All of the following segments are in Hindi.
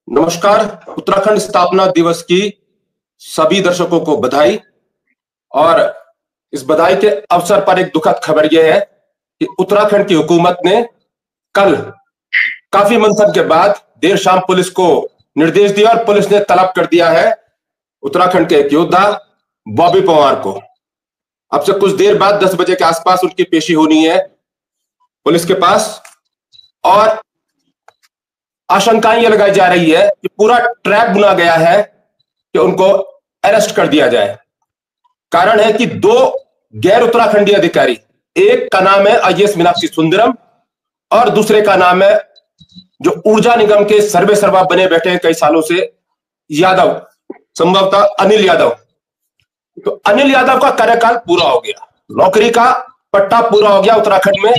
नमस्कार। उत्तराखंड स्थापना दिवस की सभी दर्शकों को बधाई। और इस बधाई के अवसर पर एक दुखद खबर यह है कि उत्तराखंड की हुकूमत ने कल काफी मंथन के बाद देर शाम पुलिस को निर्देश दिया और पुलिस ने तलब कर दिया है उत्तराखंड के एक योद्धा बॉबी पंवार को। अब से कुछ देर बाद 10 बजे के आसपास उनकी पेशी होनी है पुलिस के पास। और आशंकाएं यह लगाई जा रही है कि पूरा ट्रैप बुना गया है कि उनको अरेस्ट कर दिया जाए। कारण है कि दो गैर उत्तराखंडी अधिकारी, एक का नाम है आईएएस मीनाक्षी सुंदरम और दूसरे का नाम है जो ऊर्जा निगम के सर्वे सर्वा बने बैठे हैं कई सालों से, यादव, संभवतः अनिल यादव। तो अनिल यादव का कार्यकाल पूरा हो गया, नौकरी का पट्टा पूरा हो गया उत्तराखंड में,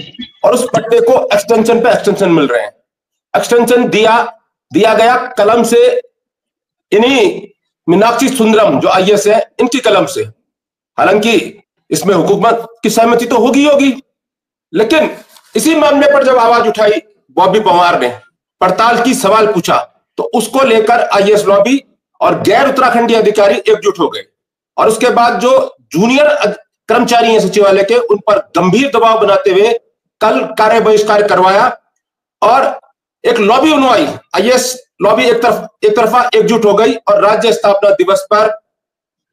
और उस पट्टे को एक्सटेंशन पे एक्सटेंशन मिल रहे हैं। एक्सटेंशन दिया गया कलम से, इन्हीं मीनाक्षी सुंदरम जो आईएएस है इनकी कलम से। हालांकि इसमें हुकूमत की सहमति तो होगी, लेकिन इसी मामले पर जब आवाज उठाई बॉबी पंवार ने, पड़ताल की, सवाल पूछा, तो उसको लेकर आईएएस लॉबी और गैर उत्तराखंडी अधिकारी एकजुट हो गए। और उसके बाद जो जूनियर कर्मचारी हैं सचिवालय के, उन पर गंभीर दबाव बनाते हुए कल कार्य बहिष्कार करवाया और एक लॉबी बनवाई। आईएएस लॉबी एक तरफा एकजुट हो गई और राज्य स्थापना दिवस पर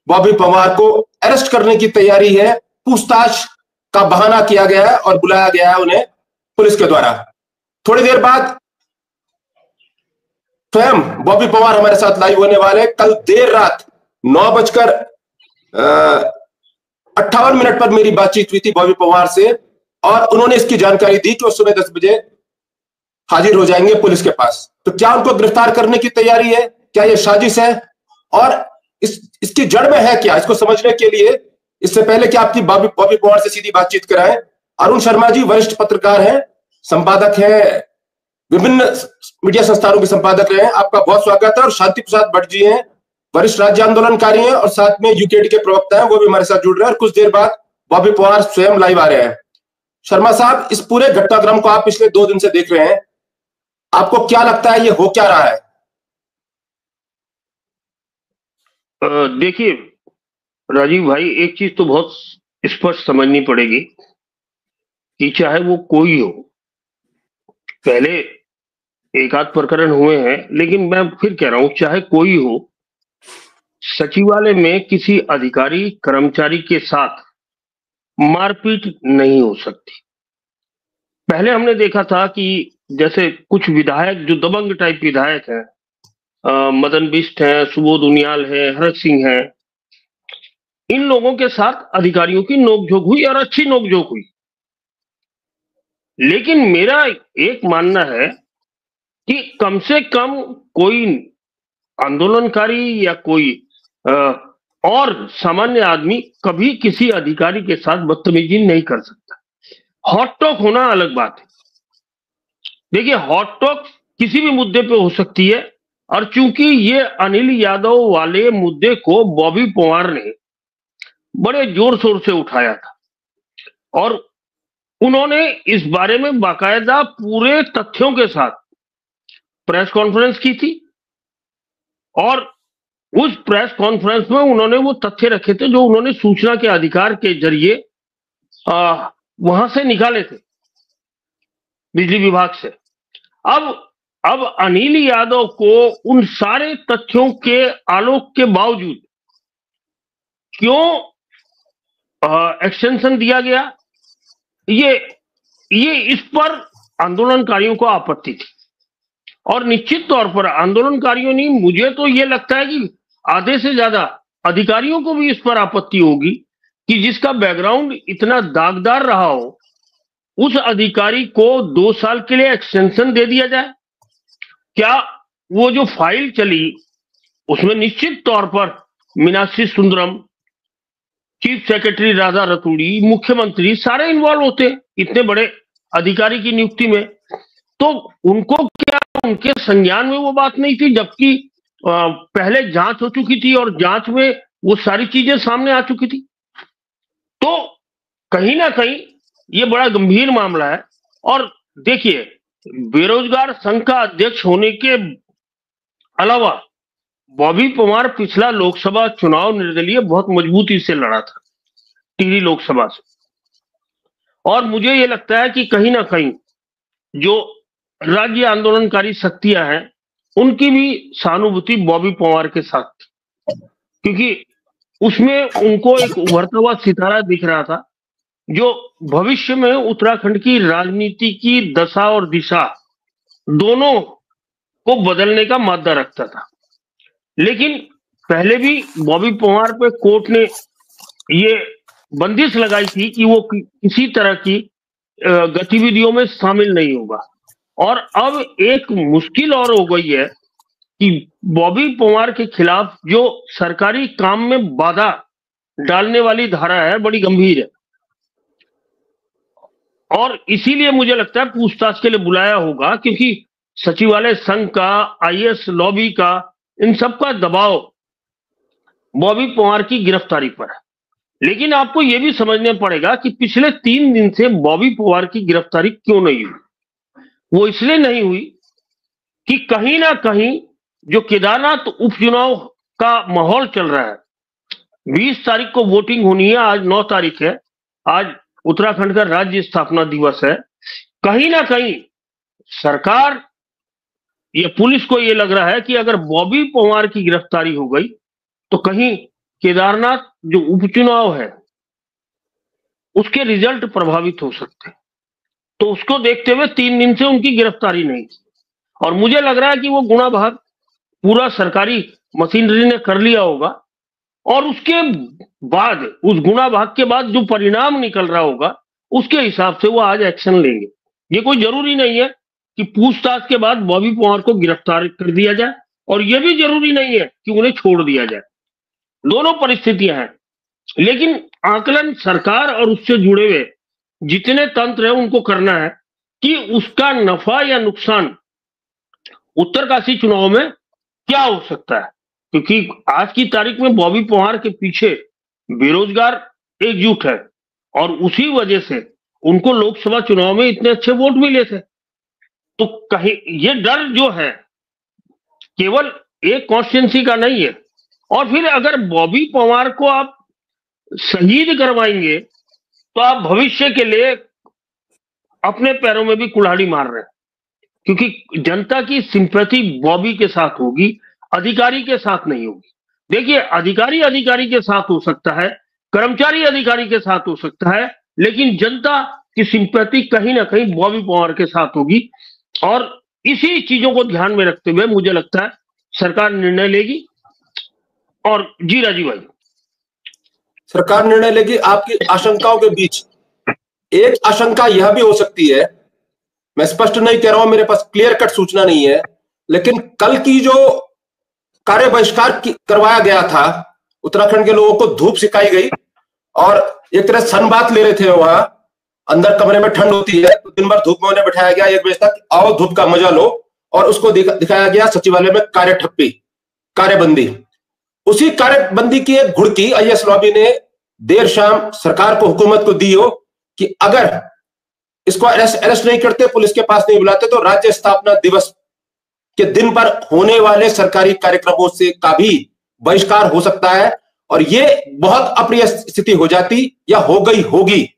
बॉबी पंवार को अरेस्ट करने की तैयारी है। पूछताछ का बहाना किया गया है और बुलाया गया है उन्हें पुलिस के द्वारा। थोड़ी देर बाद स्वयं बॉबी पंवार हमारे साथ लाइव होने वाले। कल देर रात 9:58 पर मेरी बातचीत हुई थी बॉबी पंवार से और उन्होंने इसकी जानकारी दी कि वो सुबह 10 बजे हाजिर हो जाएंगे पुलिस के पास। तो क्या उनको गिरफ्तार करने की तैयारी है? क्या यह साजिश है? और इसकी जड़ में है क्या? इसको समझने के लिए इससे पहले कि आपकी बॉबी पंवार से सीधी बातचीत कराएं, अरुण शर्मा जी वरिष्ठ पत्रकार हैं, संपादक हैं, विभिन्न मीडिया संस्थानों के संपादक रहे हैं। आपका बहुत स्वागत है। और शांति प्रसाद भट्ट जी हैं, वरिष्ठ राज्य आंदोलनकारी हैं और साथ में यूकेडी के प्रवक्ता हैं, वो भी हमारे साथ जुड़ रहे हैं। और कुछ देर बाद बॉबी पंवार स्वयं लाइव आ रहे हैं। शर्मा साहब, इस पूरे घटनाक्रम को आप पिछले 2 दिन से देख रहे हैं, आपको क्या लगता है ये हो क्या रहा है? देखिए राजीव भाई, एक चीज तो बहुत स्पष्ट समझनी पड़ेगी कि चाहे वो कोई हो, पहले एक आध प्रकरण हुए हैं, लेकिन मैं फिर कह रहा हूं चाहे कोई हो, सचिवालय में किसी अधिकारी कर्मचारी के साथ मारपीट नहीं हो सकती। पहले हमने देखा था कि जैसे कुछ विधायक जो दबंग टाइप विधायक हैं, मदन बिष्ट हैं, सुबोध उनियाल है, हरक सिंह हैं, इन लोगों के साथ अधिकारियों की नोकझोंक हुई और अच्छी नोकझोंक हुई। लेकिन मेरा एक मानना है कि कम से कम कोई आंदोलनकारी या कोई और सामान्य आदमी कभी किसी अधिकारी के साथ बदतमीजी नहीं कर सकता। हॉट टॉक होना अलग बात है। देखिए, हॉट टॉक किसी भी मुद्दे पे हो सकती है, और चूंकि ये अनिल यादव वाले मुद्दे को बॉबी पंवार ने बड़े जोर शोर से उठाया था और उन्होंने इस बारे में बाकायदा पूरे तथ्यों के साथ प्रेस कॉन्फ्रेंस की थी, और उस प्रेस कॉन्फ्रेंस में उन्होंने वो तथ्य रखे थे जो उन्होंने सूचना के अधिकार के जरिए वहां से निकाले थे, बिजली विभाग से। अब अनिल यादव को उन सारे तथ्यों के आलोक के बावजूद क्यों एक्सटेंशन दिया गया, ये इस पर आंदोलनकारियों को आपत्ति थी। और निश्चित तौर पर आंदोलनकारियों ने, मुझे तो ये लगता है कि आधे से ज्यादा अधिकारियों को भी इस पर आपत्ति होगी कि जिसका बैकग्राउंड इतना दागदार रहा हो, उस अधिकारी को 2 साल के लिए एक्सटेंशन दे दिया जाए। क्या वो जो फाइल चली उसमें निश्चित तौर पर मीनाक्षी सुंदरम, चीफ सेक्रेटरी राधा रतूड़ी, मुख्यमंत्री सारे इन्वॉल्व होते हैं इतने बड़े अधिकारी की नियुक्ति में, तो उनको क्या उनके संज्ञान में वो बात नहीं थी, जबकि पहले जांच हो चुकी थी और जांच में वो सारी चीजें सामने आ चुकी थी। तो कहीं ना कहीं ये बड़ा गंभीर मामला है। और देखिए, बेरोजगार संघ का अध्यक्ष होने के अलावा बॉबी पवार पिछला लोकसभा चुनाव निर्दलीय बहुत मजबूती से लड़ा था टिहरी लोकसभा से, और मुझे ये लगता है कि कहीं ना कहीं जो राज्य आंदोलनकारी शक्तियां हैं उनकी भी सहानुभूति बॉबी पवार के साथ थी, क्योंकि उसमें उनको एक उभरता हुआ सितारा दिख रहा था जो भविष्य में उत्तराखंड की राजनीति की दशा और दिशा दोनों को बदलने का मादा रखता था। लेकिन पहले भी बॉबी पवार पे कोर्ट ने ये बंदिश लगाई थी कि वो किसी तरह की गतिविधियों में शामिल नहीं होगा, और अब एक मुश्किल और हो गई है कि बॉबी पवार के खिलाफ जो सरकारी काम में बाधा डालने वाली धारा है बड़ी गंभीर है, और इसीलिए मुझे लगता है पूछताछ के लिए बुलाया होगा, क्योंकि सचिवालय संघ का, आईएएस लॉबी का, इन सब का दबाव बॉबी पवार की गिरफ्तारी पर है। लेकिन आपको यह भी समझना पड़ेगा कि पिछले 3 दिन से बॉबी पवार की गिरफ्तारी क्यों नहीं हुई। वो इसलिए नहीं हुई कि कहीं ना कहीं जो केदारनाथ उपचुनाव का माहौल चल रहा है, 20 तारीख को वोटिंग होनी है, आज 9 तारीख है, आज उत्तराखंड का राज्य स्थापना दिवस है। कहीं ना कहीं सरकार या पुलिस को यह लग रहा है कि अगर बॉबी पवार की गिरफ्तारी हो गई तो कहीं केदारनाथ जो उपचुनाव है उसके रिजल्ट प्रभावित हो सकते हैं। तो उसको देखते हुए 3 दिन से उनकी गिरफ्तारी नहीं की, और मुझे लग रहा है कि वो गुना भाग पूरा सरकारी मशीनरी ने कर लिया होगा, और उसके बाद उस गुना भाग के बाद जो परिणाम निकल रहा होगा उसके हिसाब से वो आज एक्शन लेंगे। ये कोई जरूरी नहीं है कि पूछताछ के बाद बॉबी पवार को गिरफ्तार कर दिया जाए, और यह भी जरूरी नहीं है कि उन्हें छोड़ दिया जाए। दोनों परिस्थितियां हैं, लेकिन आकलन सरकार और उससे जुड़े हुए जितने तंत्र हैं उनको करना है कि उसका नफा या नुकसान उत्तरकाशी चुनाव में क्या हो सकता है, क्योंकि आज की तारीख में बॉबी पवार के पीछे बेरोजगार एकजुट है, और उसी वजह से उनको लोकसभा चुनाव में इतने अच्छे वोट मिले थे। तो कहीं ये डर जो है केवल एक कॉन्स्टिट्यूंसी का नहीं है, और फिर अगर बॉबी पवार को आप शहीद करवाएंगे तो आप भविष्य के लिए अपने पैरों में भी कुल्हाड़ी मार रहे हैं, क्योंकि जनता की सिंपैथी बॉबी के साथ होगी, अधिकारी के साथ नहीं होगी। देखिए, अधिकारी अधिकारी के साथ हो सकता है, कर्मचारी अधिकारी के साथ हो सकता है, लेकिन जनता की सिंपैथी कहीं ना कहीं बॉबी पवार के साथ होगी, और इसी चीजों को ध्यान में रखते हुए मुझे लगता है सरकार निर्णय लेगी। और जी राजीव भाई, सरकार निर्णय लेगी। आपकी आशंकाओं के बीच एक आशंका यह भी हो सकती है, मैं स्पष्ट नहीं कह रहा हूं, मेरे पास क्लियर कट सूचना नहीं है, लेकिन कल की जो कार्य बहिष्कार करवाया गया था, उत्तराखंड के लोगों को धूप सिखाई गई और एक तरह सनबाथ ले रहे थे, वहां अंदर कमरे में ठंड होती है तो दिन भर धूप में उन्हें बिठाया गया 1 बजे तक, आओ धूप का मजा लो, और उसको दिखाया गया सचिवालय में कार्य ठप्पी, कार्यबंदी। उसी कार्यबंदी की एक घुड़की आईएएस लॉबी ने देर शाम सरकार को, हुकूमत को दी हो कि अगर इसको अरेस्ट नहीं करते, पुलिस के पास नहीं बुलाते, तो राज्य स्थापना दिवस के दिन पर होने वाले सरकारी कार्यक्रमों से का भी बहिष्कार हो सकता है। और यह बहुत अप्रिय स्थिति हो जाती या हो गई होगी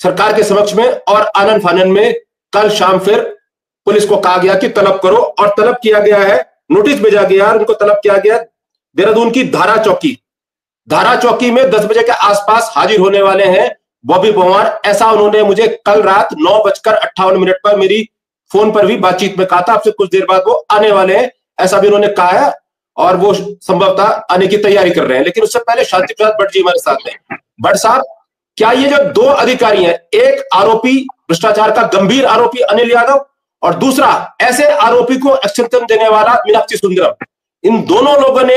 सरकार के समक्ष में, और आनन फानन में कल शाम फिर पुलिस को कहा गया कि तलब करो, और तलब किया गया है, नोटिस भेजा गया, उनको तलब किया गया देहरादून की धारा चौकी में 10 बजे के आसपास हाजिर होने वाले हैं बॉबी पवार। ऐसा उन्होंने मुझे कल रात 9:58 पर मेरी फोन पर भी बातचीत में कहा था, आपसे कुछ देर बाद वो आने वाले हैं, ऐसा भी उन्होंने कहा है, और वो संभवतः आने की तैयारी कर रहे हैं। लेकिन उससे पहले शांति प्रसाद भट्ट जी हमारे साथ हैं। भट्ट साहब, क्या ये जो 2 अधिकारी हैं, एक आरोपी, भ्रष्टाचार का गंभीर आरोपी अनिल यादव, और दूसरा ऐसे आरोपी को एक्शन देने वाला मीनाक्षी सुंदरम, इन दोनों लोगों ने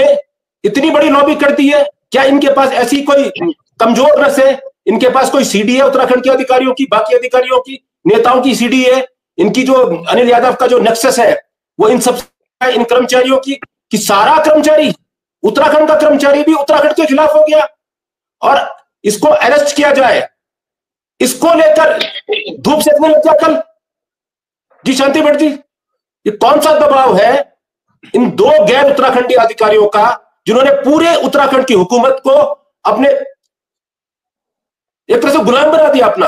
इतनी बड़ी लॉबी कर दी है? क्या इनके पास ऐसी कोई कमजोर नस है? इनके पास कोई सीडी है उत्तराखंड के अधिकारियों की, बाकी अधिकारियों की, नेताओं की सीडी है? इनकी जो अनिल यादव का जो नेक्सस है वो इन सब, इन कर्मचारियों की, कि सारा कर्मचारी, उत्तराखंड का कर्मचारी भी उत्तराखंड के खिलाफ हो गया और इसको अरेस्ट किया जाए, इसको लेकर धूप सेकने लग गया कल। जी शांति भट्ट जी, ये कौन सा दबाव है इन दो गैर उत्तराखंडी अधिकारियों का, जिन्होंने पूरे उत्तराखंड की हुकूमत को अपने एक तरह से गुलाम बना दिया, अपना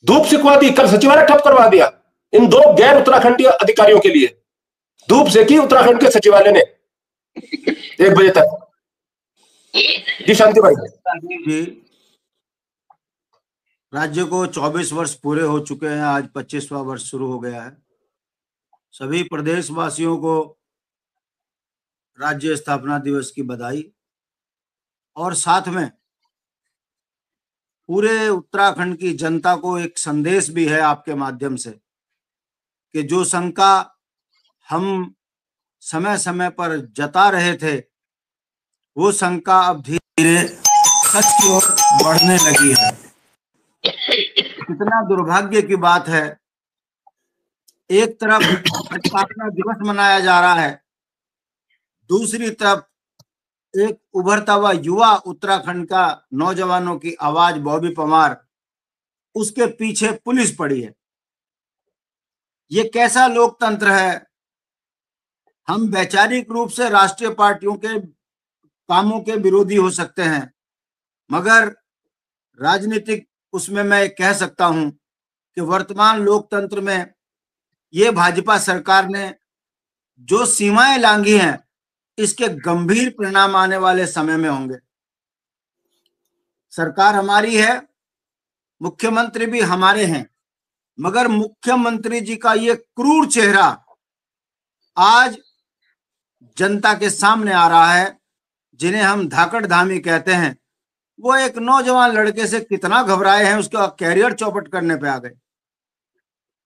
धूप सिकवा दी, कल सचिवालय ठप करवा दिया। इन दो गैर उत्तराखंडी अधिकारियों के लिए धूप सेकी उत्तराखंड के सचिवालय ने 1 बजे तक। जी शांति भाई जी, राज्य को 24 वर्ष पूरे हो चुके हैं, आज 25वां वर्ष शुरू हो गया है। सभी प्रदेशवासियों को राज्य स्थापना दिवस की बधाई, और साथ में पूरे उत्तराखंड की जनता को एक संदेश भी है आपके माध्यम से कि जो शंका हम समय समय पर जता रहे थे, वो शंका अब धीरे धीरे सच की ओर बढ़ने लगी है। कितना दुर्भाग्य की बात है, एक तरफ स्थापना दिवस मनाया जा रहा है, दूसरी तरफ एक उभरता हुआ युवा उत्तराखंड का नौजवानों की आवाज बॉबी परमार, उसके पीछे पुलिस पड़ी है। ये कैसा लोकतंत्र है? हम वैचारिक रूप से राष्ट्रीय पार्टियों के कामों के विरोधी हो सकते हैं, मगर राजनीतिक उसमें मैं कह सकता हूं कि वर्तमान लोकतंत्र में ये भाजपा सरकार ने जो सीमाएं लांघी हैं, इसके गंभीर परिणाम आने वाले समय में होंगे। सरकार हमारी है, मुख्यमंत्री भी हमारे हैं, मगर मुख्यमंत्री जी का ये क्रूर चेहरा आज जनता के सामने आ रहा है, जिन्हें हम धाकड़ धामी कहते हैं। वो एक नौजवान लड़के से कितना घबराए हैं, उसका कैरियर चौपट करने पे आ गए।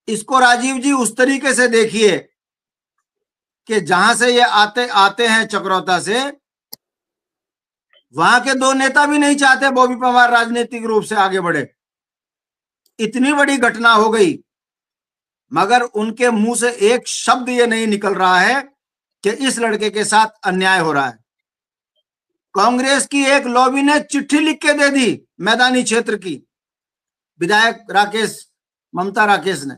इसको राजीव जी उस तरीके से देखिए कि जहां से ये आते हैं चक्रौता से, वहां के दो नेता भी नहीं चाहते बॉबी परमार राजनीतिक रूप से आगे बढ़े। इतनी बड़ी घटना हो गई, मगर उनके मुंह से एक शब्द ये नहीं निकल रहा है कि इस लड़के के साथ अन्याय हो रहा है। कांग्रेस की एक लॉबी ने चिट्ठी लिख के दे दी मैदानी क्षेत्र की विधायक ममता राकेश ने,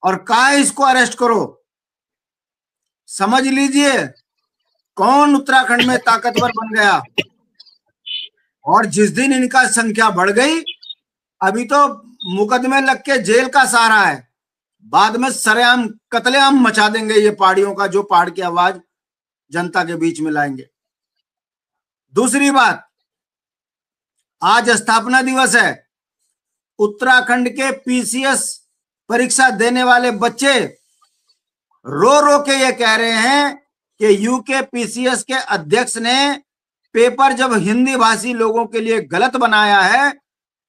और कहा इसको अरेस्ट करो। समझ लीजिए कौन उत्तराखंड में ताकतवर बन गया। और जिस दिन इनका संख्या बढ़ गई, अभी तो मुकदमे लग के जेल का सहारा है, बाद में सरेआम कत्लेआम मचा देंगे ये पहाड़ियों का, जो पहाड़ की आवाज जनता के बीच में लाएंगे। दूसरी बात, आज स्थापना दिवस है। उत्तराखंड के पीसीएस परीक्षा देने वाले बच्चे रो रो के ये कह रहे हैं कि यूके पीसीएस के अध्यक्ष ने पेपर जब हिंदी भाषी लोगों के लिए गलत बनाया है,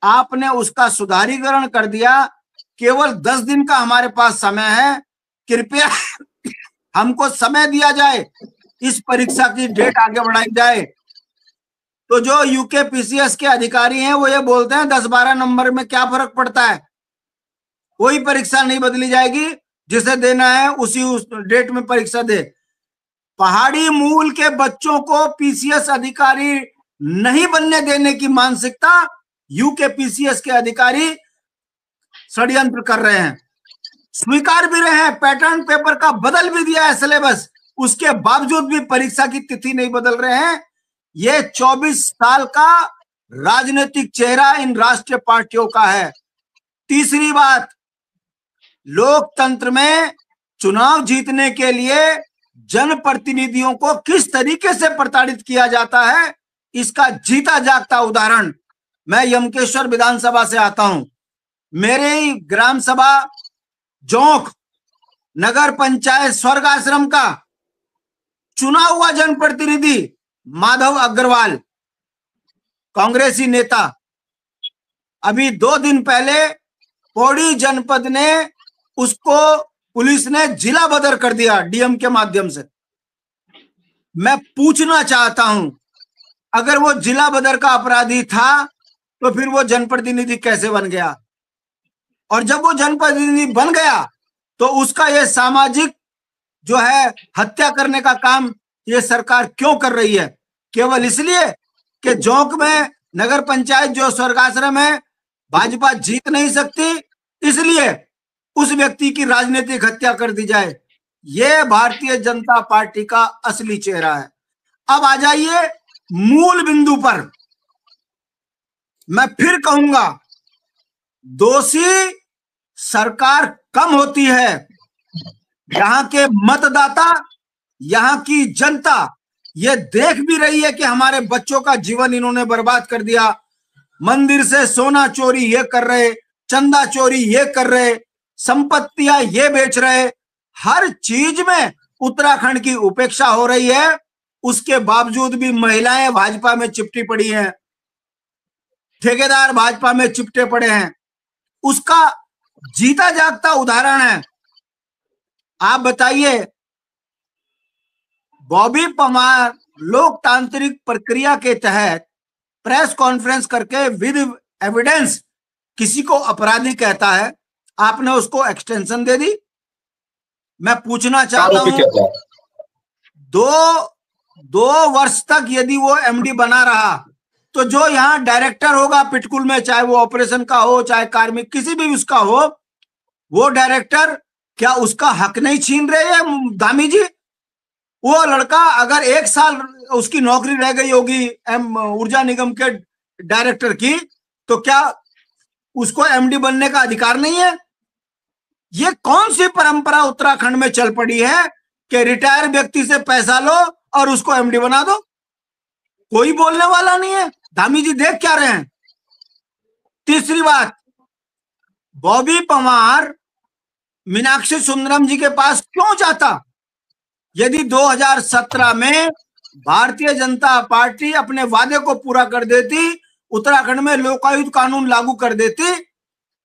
आपने उसका सुधारीकरण कर दिया। केवल 10 दिन का हमारे पास समय है, कृपया हमको समय दिया जाए, इस परीक्षा की डेट आगे बढ़ाई जाए। तो जो यूके पीसीएस के अधिकारी हैं वो ये बोलते हैं 10-12 नंबर में क्या फर्क पड़ता है, कोई परीक्षा नहीं बदली जाएगी, जिसे देना है उसी उस डेट में परीक्षा दे। पहाड़ी मूल के बच्चों को पीसीएस अधिकारी नहीं बनने देने की मानसिकता यूके पीसीएस के अधिकारी षड्यंत्र कर रहे हैं। स्वीकार भी रहे हैं, पैटर्न पेपर का बदल भी दिया है सिलेबस, उसके बावजूद भी परीक्षा की तिथि नहीं बदल रहे हैं। ये 24 साल का राजनीतिक चेहरा इन राष्ट्रीय पार्टियों का है। तीसरी बात, लोकतंत्र में चुनाव जीतने के लिए जनप्रतिनिधियों को किस तरीके से प्रताड़ित किया जाता है, इसका जीता जागता उदाहरण मैं यमकेश्वर विधानसभा से आता हूं। मेरे ही ग्राम सभा जोंक नगर पंचायत स्वर्ग आश्रम का चुना हुआ जनप्रतिनिधि माधव अग्रवाल, कांग्रेसी नेता, अभी 2 दिन पहले पौड़ी जनपद ने उसको पुलिस ने जिला बदर कर दिया डीएम के माध्यम से। मैं पूछना चाहता हूं, अगर वो जिला बदर का अपराधी था तो फिर वो जनप्रतिनिधि कैसे बन गया? और जब वो जनप्रतिनिधि बन गया तो उसका ये सामाजिक जो है हत्या करने का काम ये सरकार क्यों कर रही है? केवल इसलिए कि जोंक में नगर पंचायत जो स्वर्गाश्रम है भाजपा जीत नहीं सकती, इसलिए उस व्यक्ति की राजनीतिक हत्या कर दी जाए। ये भारतीय जनता पार्टी का असली चेहरा है। अब आ जाइए मूल बिंदु पर। मैं फिर कहूंगा, दोषी सरकार कम होती है। यहां के मतदाता, यहां की जनता ये देख भी रही है कि हमारे बच्चों का जीवन इन्होंने बर्बाद कर दिया। मंदिर से सोना चोरी ये कर रहे, चंदा चोरी ये कर रहे, संपत्तियां ये बेच रहे, हर चीज में उत्तराखंड की उपेक्षा हो रही है। उसके बावजूद भी महिलाएं भाजपा में चिपटी पड़ी हैं, ठेकेदार भाजपा में चिपटे पड़े हैं। उसका जीता जागता उदाहरण है। आप बताइए, बॉबी परमार लोकतांत्रिक प्रक्रिया के तहत प्रेस कॉन्फ्रेंस करके विद एविडेंस किसी को अपराधी कहता है, आपने उसको एक्सटेंशन दे दी। मैं पूछना चाहता हूं, दो वर्ष तक यदि वो एमडी बना रहा तो जो यहाँ डायरेक्टर होगा पिटकुल में, चाहे वो ऑपरेशन का हो चाहे कार्मिक किसी भी उसका हो, वो डायरेक्टर क्या उसका हक नहीं छीन रहे हैं धामी जी? वो लड़का अगर 1 साल उसकी नौकरी रह गई होगी ऊर्जा निगम के डायरेक्टर की, तो क्या उसको एमडी बनने का अधिकार नहीं है? ये कौन सी परंपरा उत्तराखंड में चल पड़ी है कि रिटायर व्यक्ति से पैसा लो और उसको एमडी बना दो? कोई बोलने वाला नहीं है। धामी जी देख क्या रहे हैं? तीसरी बात, बॉबी परमार मीनाक्षी सुंदरम जी के पास क्यों जाता? यदि 2017 में भारतीय जनता पार्टी अपने वादे को पूरा कर देती, उत्तराखंड में लोकायुक्त कानून लागू कर देती,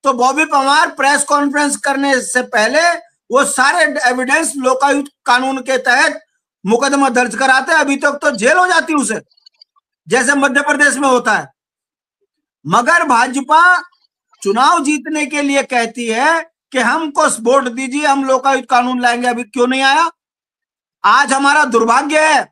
तो बॉबी परमार प्रेस कॉन्फ्रेंस करने से पहले वो सारे एविडेंस लोकायुक्त कानून के तहत मुकदमा दर्ज कराते। अभी तक तो जेल हो जाती उसे, जैसे मध्य प्रदेश में होता है। मगर भाजपा चुनाव जीतने के लिए कहती है कि हमको वोट दीजिए, हम लोकायुक्त कानून लाएंगे। अभी क्यों नहीं आया? आज हमारा दुर्भाग्य है,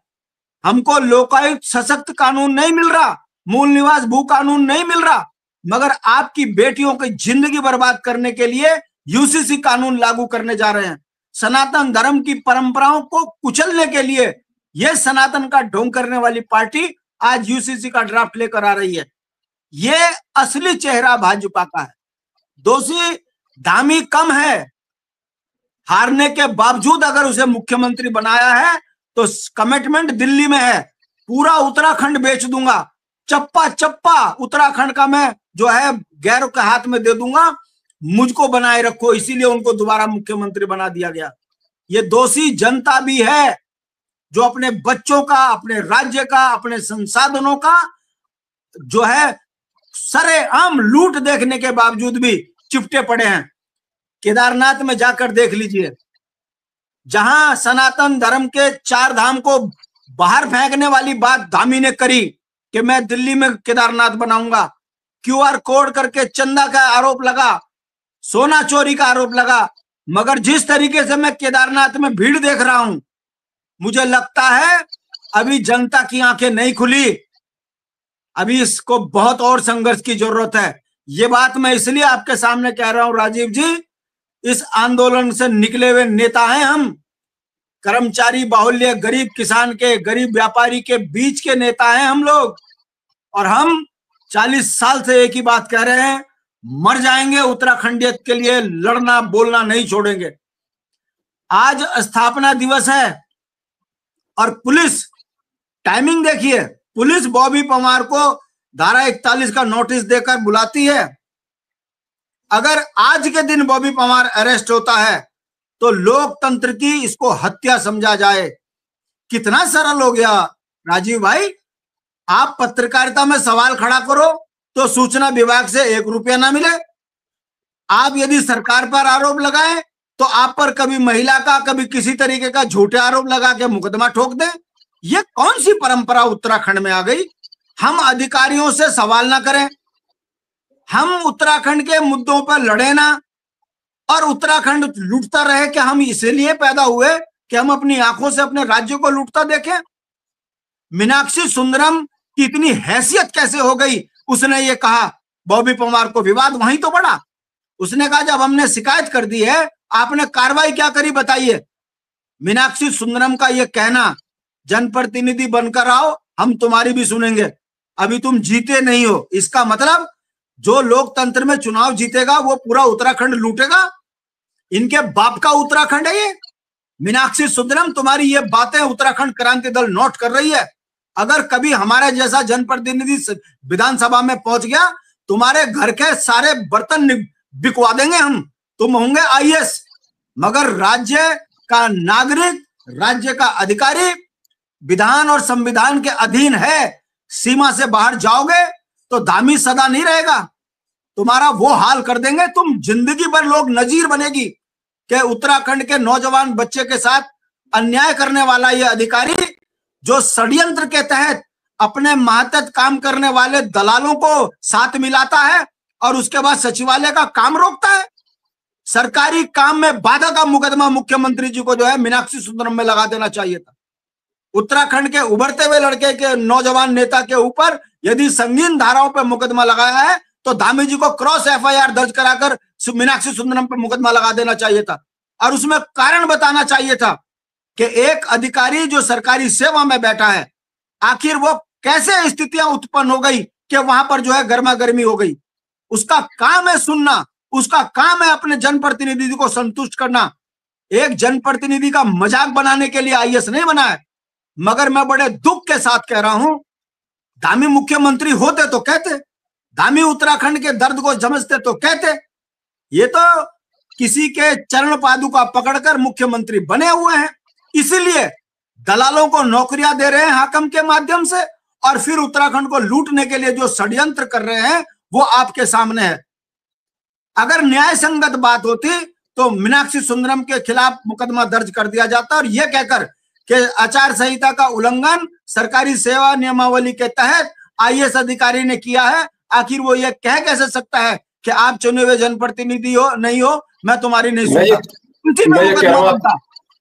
हमको लोकायुक्त सशक्त कानून नहीं मिल रहा, मूल निवास भू कानून नहीं मिल रहा, मगर आपकी बेटियों की जिंदगी बर्बाद करने के लिए यूसीसी कानून लागू करने जा रहे हैं। सनातन धर्म की परंपराओं को कुचलने के लिए यह सनातन का ढोंग करने वाली पार्टी आज यूसीसी का ड्राफ्ट लेकर आ रही है। ये असली चेहरा भाजपा का है। दोषी धामी कम है, हारने के बावजूद अगर उसे मुख्यमंत्री बनाया है तो कमिटमेंट दिल्ली में है, पूरा उत्तराखंड बेच दूंगा, चप्पा चप्पा उत्तराखंड का मैं जो है गैरों के हाथ में दे दूंगा, मुझको बनाए रखो। इसीलिए उनको दोबारा मुख्यमंत्री बना दिया गया। ये दोषी जनता भी है जो अपने बच्चों का, अपने राज्य का, अपने संसाधनों का जो है सरेआम लूट देखने के बावजूद भी चिपटे पड़े हैं। केदारनाथ में जाकर देख लीजिए, जहां सनातन धर्म के 4 धाम को बाहर फेंकने वाली बात धामी ने करी कि मैं दिल्ली में केदारनाथ बनाऊंगा, क्यूआर कोड करके चंदा का आरोप लगा, सोना चोरी का आरोप लगा, मगर जिस तरीके से मैं केदारनाथ में भीड़ देख रहा हूं, मुझे लगता है अभी जनता की आंखें नहीं खुली, अभी इसको बहुत और संघर्ष की जरूरत है। ये बात मैं इसलिए आपके सामने कह रहा हूं राजीव जी, इस आंदोलन से निकले हुए नेता हैं हम, कर्मचारी बाहुल्य गरीब किसान के, गरीब व्यापारी के बीच के नेता हैं हम लोग, और हम 40 साल से एक ही बात कह रहे हैं, मर जाएंगे उत्तराखंडियत के लिए, लड़ना बोलना नहीं छोड़ेंगे। आज स्थापना दिवस है और पुलिस, टाइमिंग देखिए, पुलिस बॉबी परमार को धारा 41 का नोटिस देकर बुलाती है। अगर आज के दिन बॉबी परमार अरेस्ट होता है तो लोकतंत्र की इसको हत्या समझा जाए। कितना सरल हो गया राजीव भाई। आप पत्रकारिता में सवाल खड़ा करो तो सूचना विभाग से 1 रुपया ना मिले। आप यदि सरकार पर आरोप लगाएं तो आप पर कभी महिला का, कभी किसी तरीके का झूठे आरोप लगा के मुकदमा ठोक दें। ये कौन सी परंपरा उत्तराखंड में आ गई? हम अधिकारियों से सवाल ना करें, हम उत्तराखंड के मुद्दों पर लड़े ना, और उत्तराखंड लूटता रहे कि हम इसीलिए पैदा हुए कि हम अपनी आंखों से अपने राज्य को लूटता देखें। मीनाक्षी सुंदरम की इतनी हैसियत कैसे हो गई? उसने ये कहा बॉबी परमार को, विवाद वहीं तो बढ़ा। उसने कहा जब हमने शिकायत कर दी है, आपने कार्रवाई क्या करी बताइए। मीनाक्षी सुंदरम का ये कहना, जनप्रतिनिधि बनकर आओ, हम तुम्हारी भी सुनेंगे, अभी तुम जीते नहीं हो, इसका मतलब जो लोकतंत्र में चुनाव जीतेगा वो पूरा उत्तराखंड लूटेगा। इनके बाप का उत्तराखंड है ये। मीनाक्षी सुंदरम, तुम्हारी ये बातें उत्तराखंड क्रांति दल नोट कर रही है। अगर कभी हमारे जैसा जनप्रतिनिधि विधानसभा में पहुंच गया, तुम्हारे घर के सारे बर्तन बिकवा देंगे हम, तुम होंगे आईएएस। मगर राज्य का नागरिक, राज्य का अधिकारी विधान और संविधान के अधीन है। सीमा से बाहर जाओगे तो धामी सदा नहीं रहेगा, तुम्हारा वो हाल कर देंगे। तुम जिंदगी भर लोग नजीर बनेगी कि उत्तराखंड के नौजवान बच्चे के साथ अन्याय करने वाला ये अधिकारी, जो षड्यंत्र के तहत अपने मातहत काम करने वाले दलालों को साथ मिलाता है और उसके बाद सचिवालय का काम रोकता है। सरकारी काम में बाधा का मुकदमा मुख्यमंत्री जी को जो है मीनाक्षी सुंदरम में लगा देना चाहिए था। उत्तराखंड के उभरते हुए लड़के के नौजवान नेता के ऊपर यदि संगीन धाराओं पर मुकदमा लगाया है तो धामी जी को क्रॉस एफआईआर दर्ज कराकर मीनाक्षी सुंदरम पर मुकदमा लगा देना चाहिए था और उसमें कारण बताना चाहिए था कि एक अधिकारी जो सरकारी सेवा में बैठा है, आखिर वो कैसे स्थितियां उत्पन्न हो गई कि वहां पर जो है गर्मा गर्मी हो गई। उसका काम है सुनना, उसका काम है अपने जनप्रतिनिधि को संतुष्ट करना। एक जनप्रतिनिधि का मजाक बनाने के लिए आईएएस नहीं बना है। मगर मैं बड़े दुख के साथ कह रहा हूं, धामी मुख्यमंत्री होते तो कहते, धामी उत्तराखंड के दर्द को समझते तो कहते। ये तो किसी के चरण पादुका पकड़कर मुख्यमंत्री बने हुए हैं, इसीलिए दलालों को नौकरियां दे रहे हैं हाकम के माध्यम से, और फिर उत्तराखंड को लूटने के लिए जो षड्यंत्र कर रहे हैं वो आपके सामने है। अगर न्याय संगत बात होती तो मीनाक्षी सुंदरम के खिलाफ मुकदमा दर्ज कर दिया जाता और यह कहकर कि आचार संहिता का उल्लंघन सरकारी सेवा नियमावली के तहत आईएएस अधिकारी ने किया है। आखिर वो ये कह कैसे सकता है कि आप चुने हुए जनप्रतिनिधि हो, नहीं हो, मैं तुम्हारी नहीं सुनता।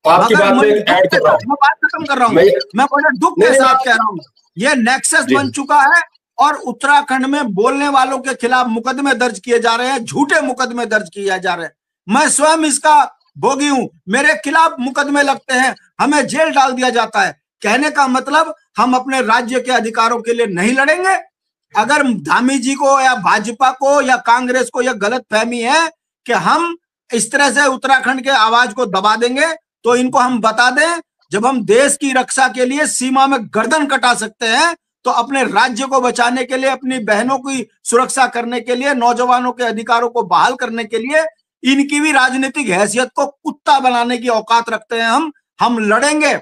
आपकी बात में ऐड कर रहा हूं, मैं बात खत्म कर रहा हूं। मैं बड़े दुख के साथ कह रहा हूं, ये नेक्सस बन चुका है और उत्तराखंड में बोलने वालों के खिलाफ मुकदमे दर्ज किए जा रहे हैं, झूठे मुकदमे दर्ज किए जा रहे हैं। मैं स्वयं इसका भोगी हूं, मेरे खिलाफ मुकदमे लगते हैं, हमें जेल डाल दिया जाता है। कहने का मतलब हम अपने राज्य के अधिकारों के लिए नहीं लड़ेंगे। अगर धामी जी को या भाजपा को या कांग्रेस को यह गलत फहमी है कि हम इस तरह से उत्तराखंड के आवाज को दबा देंगे, तो इनको हम बता दें, जब हम देश की रक्षा के लिए सीमा में गर्दन कटा सकते हैं तो अपने राज्य को बचाने के लिए, अपनी बहनों की सुरक्षा करने के लिए, नौजवानों के अधिकारों को बहाल करने के लिए इनकी भी राजनीतिक हैसियत को कुत्ता बनाने की औकात रखते हैं। हम लड़ेंगे,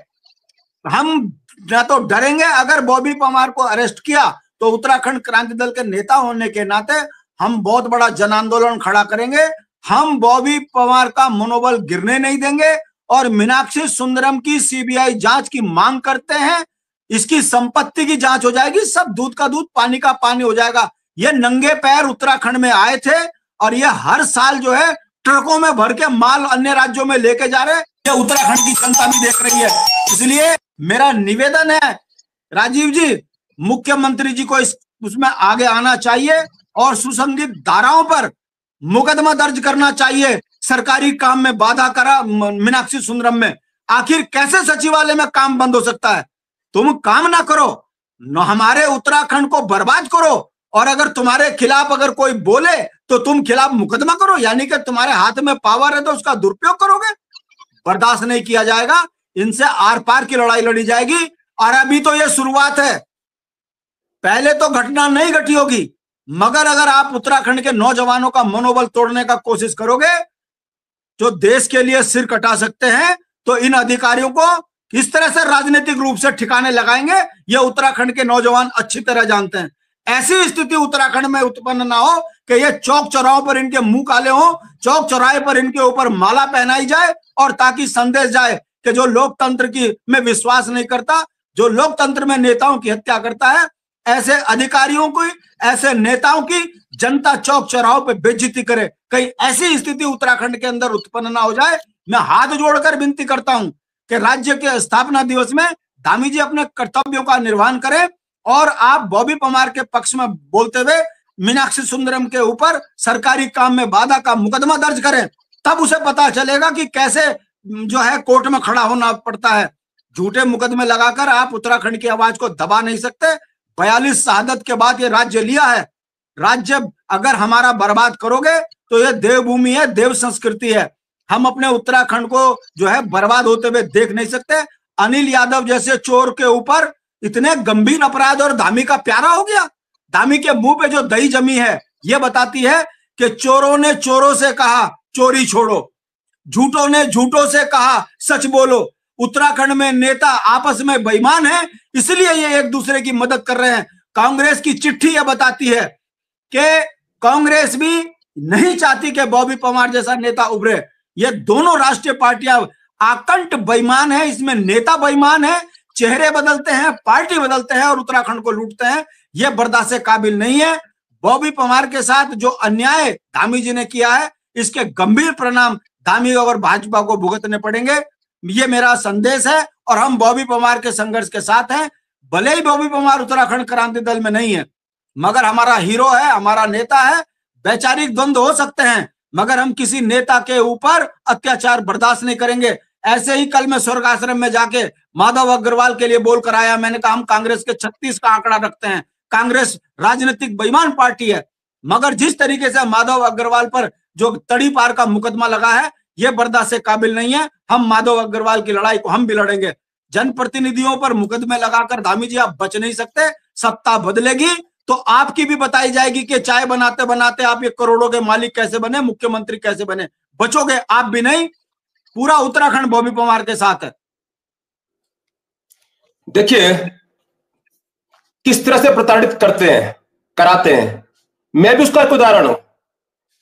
हम न तो डरेंगे। अगर बॉबी परमार को अरेस्ट किया तो उत्तराखंड क्रांति दल के नेता होने के नाते हम बहुत बड़ा जन आंदोलन खड़ा करेंगे। हम बॉबी परमार का मनोबल गिरने नहीं देंगे और मीनाक्षी सुंदरम की सीबीआई जांच की मांग करते हैं। इसकी संपत्ति की जांच हो जाएगी, सब दूध का दूध पानी का पानी हो जाएगा। ये नंगे पैर उत्तराखंड में आए थे और ये हर साल जो है ट्रकों में भर के माल अन्य राज्यों में लेके जा रहे हैं। ये उत्तराखंड की जनता भी देख रही है। इसलिए मेरा निवेदन है, राजीव जी, मुख्यमंत्री जी को उसमें आगे आना चाहिए और सुसंगत धाराओं पर मुकदमा दर्ज करना चाहिए। सरकारी काम में बाधा करा मीनाक्षी सुंदरम में, आखिर कैसे सचिवालय में काम बंद हो सकता है? तुम काम ना करो, हमारे उत्तराखंड को बर्बाद करो, और अगर तुम्हारे खिलाफ अगर कोई बोले तो तुम खिलाफ मुकदमा करो, यानी कि तुम्हारे हाथ में पावर है तो उसका दुरुपयोग करोगे। बर्दाश्त नहीं किया जाएगा, इनसे आर पार की लड़ाई लड़ी जाएगी। और अभी तो ये शुरुआत है, पहले तो घटना नहीं घटी होगी, मगर अगर आप उत्तराखंड के नौजवानों का मनोबल तोड़ने का कोशिश करोगे, जो देश के लिए सिर कटा सकते हैं, तो इन अधिकारियों को किस तरह से राजनीतिक रूप से ठिकाने लगाएंगे, ये उत्तराखंड के नौजवान अच्छी तरह जानते हैं। ऐसी स्थिति उत्तराखंड में उत्पन्न ना हो कि ये चौक चौराहों पर इनके मुंह काले हों, चौक चौराहे पर इनके ऊपर माला पहनाई जाए, और ताकि संदेश जाए कि जो लोकतंत्र की में विश्वास नहीं करता, जो लोकतंत्र में नेताओं की हत्या करता है, ऐसे अधिकारियों की, ऐसे नेताओं की जनता चौक चौराहों पे बेइज्जती करे। कहीं ऐसी स्थिति उत्तराखंड के अंदर उत्पन्न ना हो जाए। मैं हाथ जोड़कर विनती करता हूं कि राज्य के स्थापना दिवस में धामी जी अपने कर्तव्यों का निर्वहन करें और आप बॉबी परमार के पक्ष में बोलते हुए मीनाक्षी सुंदरम के ऊपर सरकारी काम में बाधा का मुकदमा दर्ज करें। तब उसे पता चलेगा कि कैसे जो है कोर्ट में खड़ा होना पड़ता है। झूठे मुकदमे लगाकर आप उत्तराखंड की आवाज को दबा नहीं सकते। 42 शहादत के बाद ये राज्य लिया है। राज्य अगर हमारा बर्बाद करोगे तो ये देवभूमि है, देव संस्कृति है। हम अपने उत्तराखंड को जो है बर्बाद होते हुए देख नहीं सकते। अनिल यादव जैसे चोर के ऊपर इतने गंभीर अपराध और धामी का प्यारा हो गया। धामी के मुंह पे जो दही जमी है ये बताती है कि चोरों ने चोरों से कहा चोरी छोड़ो, झूठों ने झूठों से कहा सच बोलो। उत्तराखंड में नेता आपस में बेईमान है, इसलिए ये एक दूसरे की मदद कर रहे हैं। कांग्रेस की चिट्ठी ये बताती है कि कांग्रेस भी नहीं चाहती कि बॉबी परमार जैसा नेता उभरे। ये दोनों राष्ट्रीय पार्टियां आकंठ बेईमान है, इसमें नेता बेईमान है, चेहरे बदलते हैं, पार्टी बदलते हैं और उत्तराखंड को लूटते हैं। यह बर्दाश्त के काबिल नहीं है। बॉबी परमार के साथ जो अन्याय धामी जी ने किया है, इसके गंभीर परिणाम धामी और भाजपा को भुगतने पड़ेंगे। ये मेरा संदेश है और हम बॉबी परमार के संघर्ष के साथ हैं। भले ही बॉबी परमार उत्तराखंड क्रांति दल में नहीं है, मगर हमारा हीरो है, हमारा नेता है। वैचारिक द्वंद्व हो सकते हैं, मगर हम किसी नेता के ऊपर अत्याचार बर्दाश्त नहीं करेंगे। ऐसे ही कल मैं स्वर्ग आश्रम में जाके माधव अग्रवाल के लिए बोल कर आया। मैंने कहा हम कांग्रेस के 36 का आंकड़ा रखते हैं। कांग्रेस राजनीतिक बेईमान पार्टी है, मगर जिस तरीके से माधव अग्रवाल पर जो तड़ी पार का मुकदमा लगा है, यह बर्दाश्त से काबिल नहीं है। हम माधव अग्रवाल की लड़ाई को हम भी लड़ेंगे। जनप्रतिनिधियों पर मुकदमे लगाकर धामी जी आप बच नहीं सकते। सत्ता बदलेगी तो आपकी भी बताई जाएगी कि चाय बनाते बनाते आप ये करोड़ों के मालिक कैसे बने, मुख्यमंत्री कैसे बने। बचोगे आप भी नहीं, पूरा उत्तराखंड बॉबी परमार के साथ है। देखिए किस तरह से प्रताड़ित करते हैं, कराते हैं। मैं भी उसका एक उदाहरण हूं।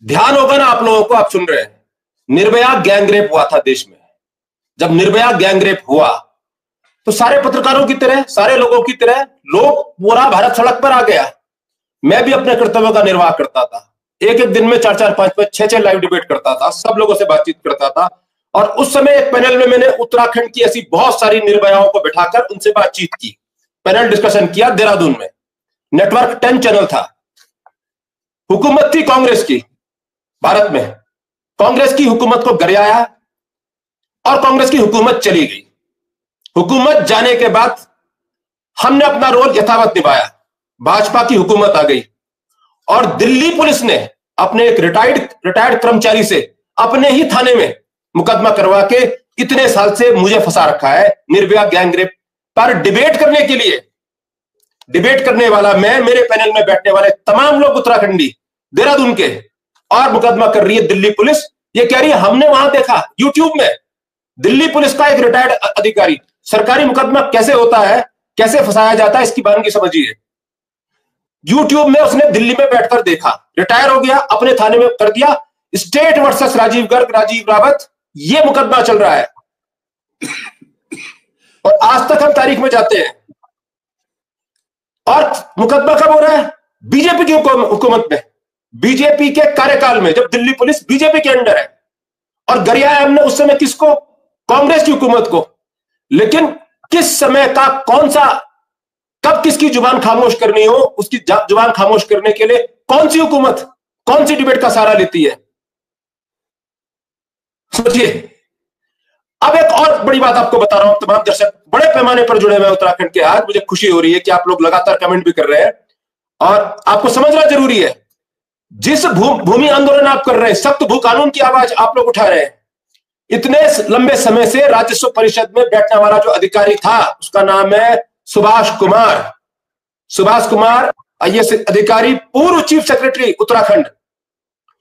ध्यान होगा ना आप लोगों को, आप सुन रहे हैं, निर्भया गैंगरेप हुआ था देश में। जब निर्भया गैंगरेप हुआ तो सारे पत्रकारों की तरह, सारे लोगों की तरह लोग, पूरा भारत सड़क पर आ गया। मैं भी अपने कर्तव्यों का निर्वाह करता था। एक एक दिन में 4-4, 5-5, 6-6 लाइव डिबेट करता था, सब लोगों से बातचीत करता था। और उस समय एक पैनल में मैंने उत्तराखंड की ऐसी बहुत सारी निर्भयाओं को बिठाकर उनसे बातचीत की, पैनल डिस्कशन किया देहरादून में। नेटवर्क 10 चैनल था। हुकूमत थी कांग्रेस की भारत में, कांग्रेस की हुकूमत को गरियाया और कांग्रेस की हुकूमत चली गई। हुकूमत जाने के बाद हमने अपना रोल यथावत निभाया। भाजपा की हुकूमत आ गई और दिल्ली पुलिस ने अपने एक रिटायर्ड कर्मचारी से अपने ही थाने में मुकदमा करवा के इतने साल से मुझे फंसा रखा है निर्भया गैंगरेप पर। डिबेट करने के लिए, डिबेट करने वाला मैं, मेरे पैनल में बैठने वाले तमाम लोग उत्तराखंडी देहरादून के, और मुकदमा कर रही है दिल्ली पुलिस। ये कह रही है हमने वहां देखा यूट्यूब में, दिल्ली पुलिस का एक रिटायर्ड अधिकारी सरकारी मुकदमा कैसे होता है, कैसे फंसाया जाता है, इसकी बारीकी समझिए। यूट्यूब में उसने दिल्ली में बैठकर देखा, रिटायर हो गया, अपने थाने में कर दिया, स्टेट वर्सेस राजीव गर्ग, राजीव रावत, ये मुकदमा चल रहा है। और आज तक हम तारीख में जाते हैं और मुकदमा कब हो रहा है? बीजेपी की हुकूमत में, बीजेपी के कार्यकाल में, जब दिल्ली पुलिस बीजेपी के अंडर है। और गरियाया हमने उस समय किसको? कांग्रेस की हुकूमत को। लेकिन किस समय का कौन सा, कब किसकी जुबान खामोश करनी हो, उसकी जुबान खामोश करने के लिए कौन सी हुकूमत, कौन सी डिबेट का सहारा लेती है, सोचिए। अब एक और बड़ी बात आपको बता रहा हूं, तमाम दर्शक बड़े पैमाने पर जुड़े हुए उत्तराखंड के। आज मुझे खुशी हो रही है कि आप लोग लगातार कमेंट भी कर रहे हैं और आपको समझना जरूरी है। जिस भूमि आंदोलन आप कर रहे हैं, सख्त भू कानून की आवाज आप लोग उठा रहे हैं, इतने लंबे समय से राजस्व परिषद में बैठने वाला जो अधिकारी था, उसका नाम है सुभाष कुमार। सुभाष कुमार आईएएस अधिकारी, पूर्व चीफ सेक्रेटरी उत्तराखंड,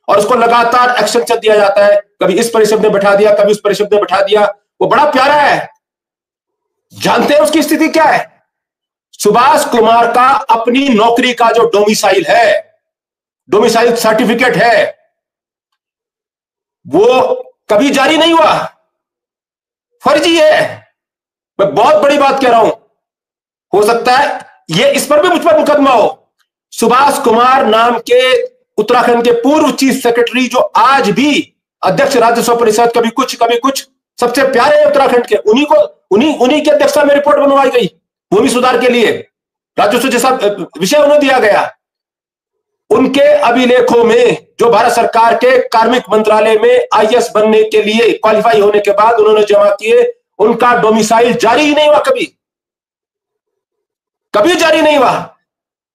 और उसको लगातार एक्शन चल दिया जाता है। कभी इस परिषद ने बैठा दिया, कभी उस परिषद ने बैठा दिया। वो बड़ा प्यारा है। जानते हैं उसकी स्थिति क्या है? सुभाष कुमार का अपनी नौकरी का जो डोमिसाइल है, डोमिसाइल सर्टिफिकेट है, वो कभी जारी नहीं हुआ, फर्जी है। मैं बहुत बड़ी बात कह रहा हूं, हो सकता है ये इस पर भी मुझ पर मुकदमा हो। सुभाष कुमार नाम के उत्तराखंड के पूर्व चीफ सेक्रेटरी, जो आज भी अध्यक्ष राजस्व परिषद, कभी कुछ सबसे प्यारे हैं उत्तराखंड के, उन्हीं की अध्यक्षता में रिपोर्ट बनवाई गई भूमि सुधार के लिए, राजस्व जैसा विषय उन्हें दिया गया। उनके अभिलेखों में जो भारत सरकार के कार्मिक मंत्रालय में आईएएस बनने के लिए क्वालिफाई होने के बाद उन्होंने जमा किए, उनका डोमिसाइल जारी ही नहीं हुआ, कभी जारी नहीं हुआ।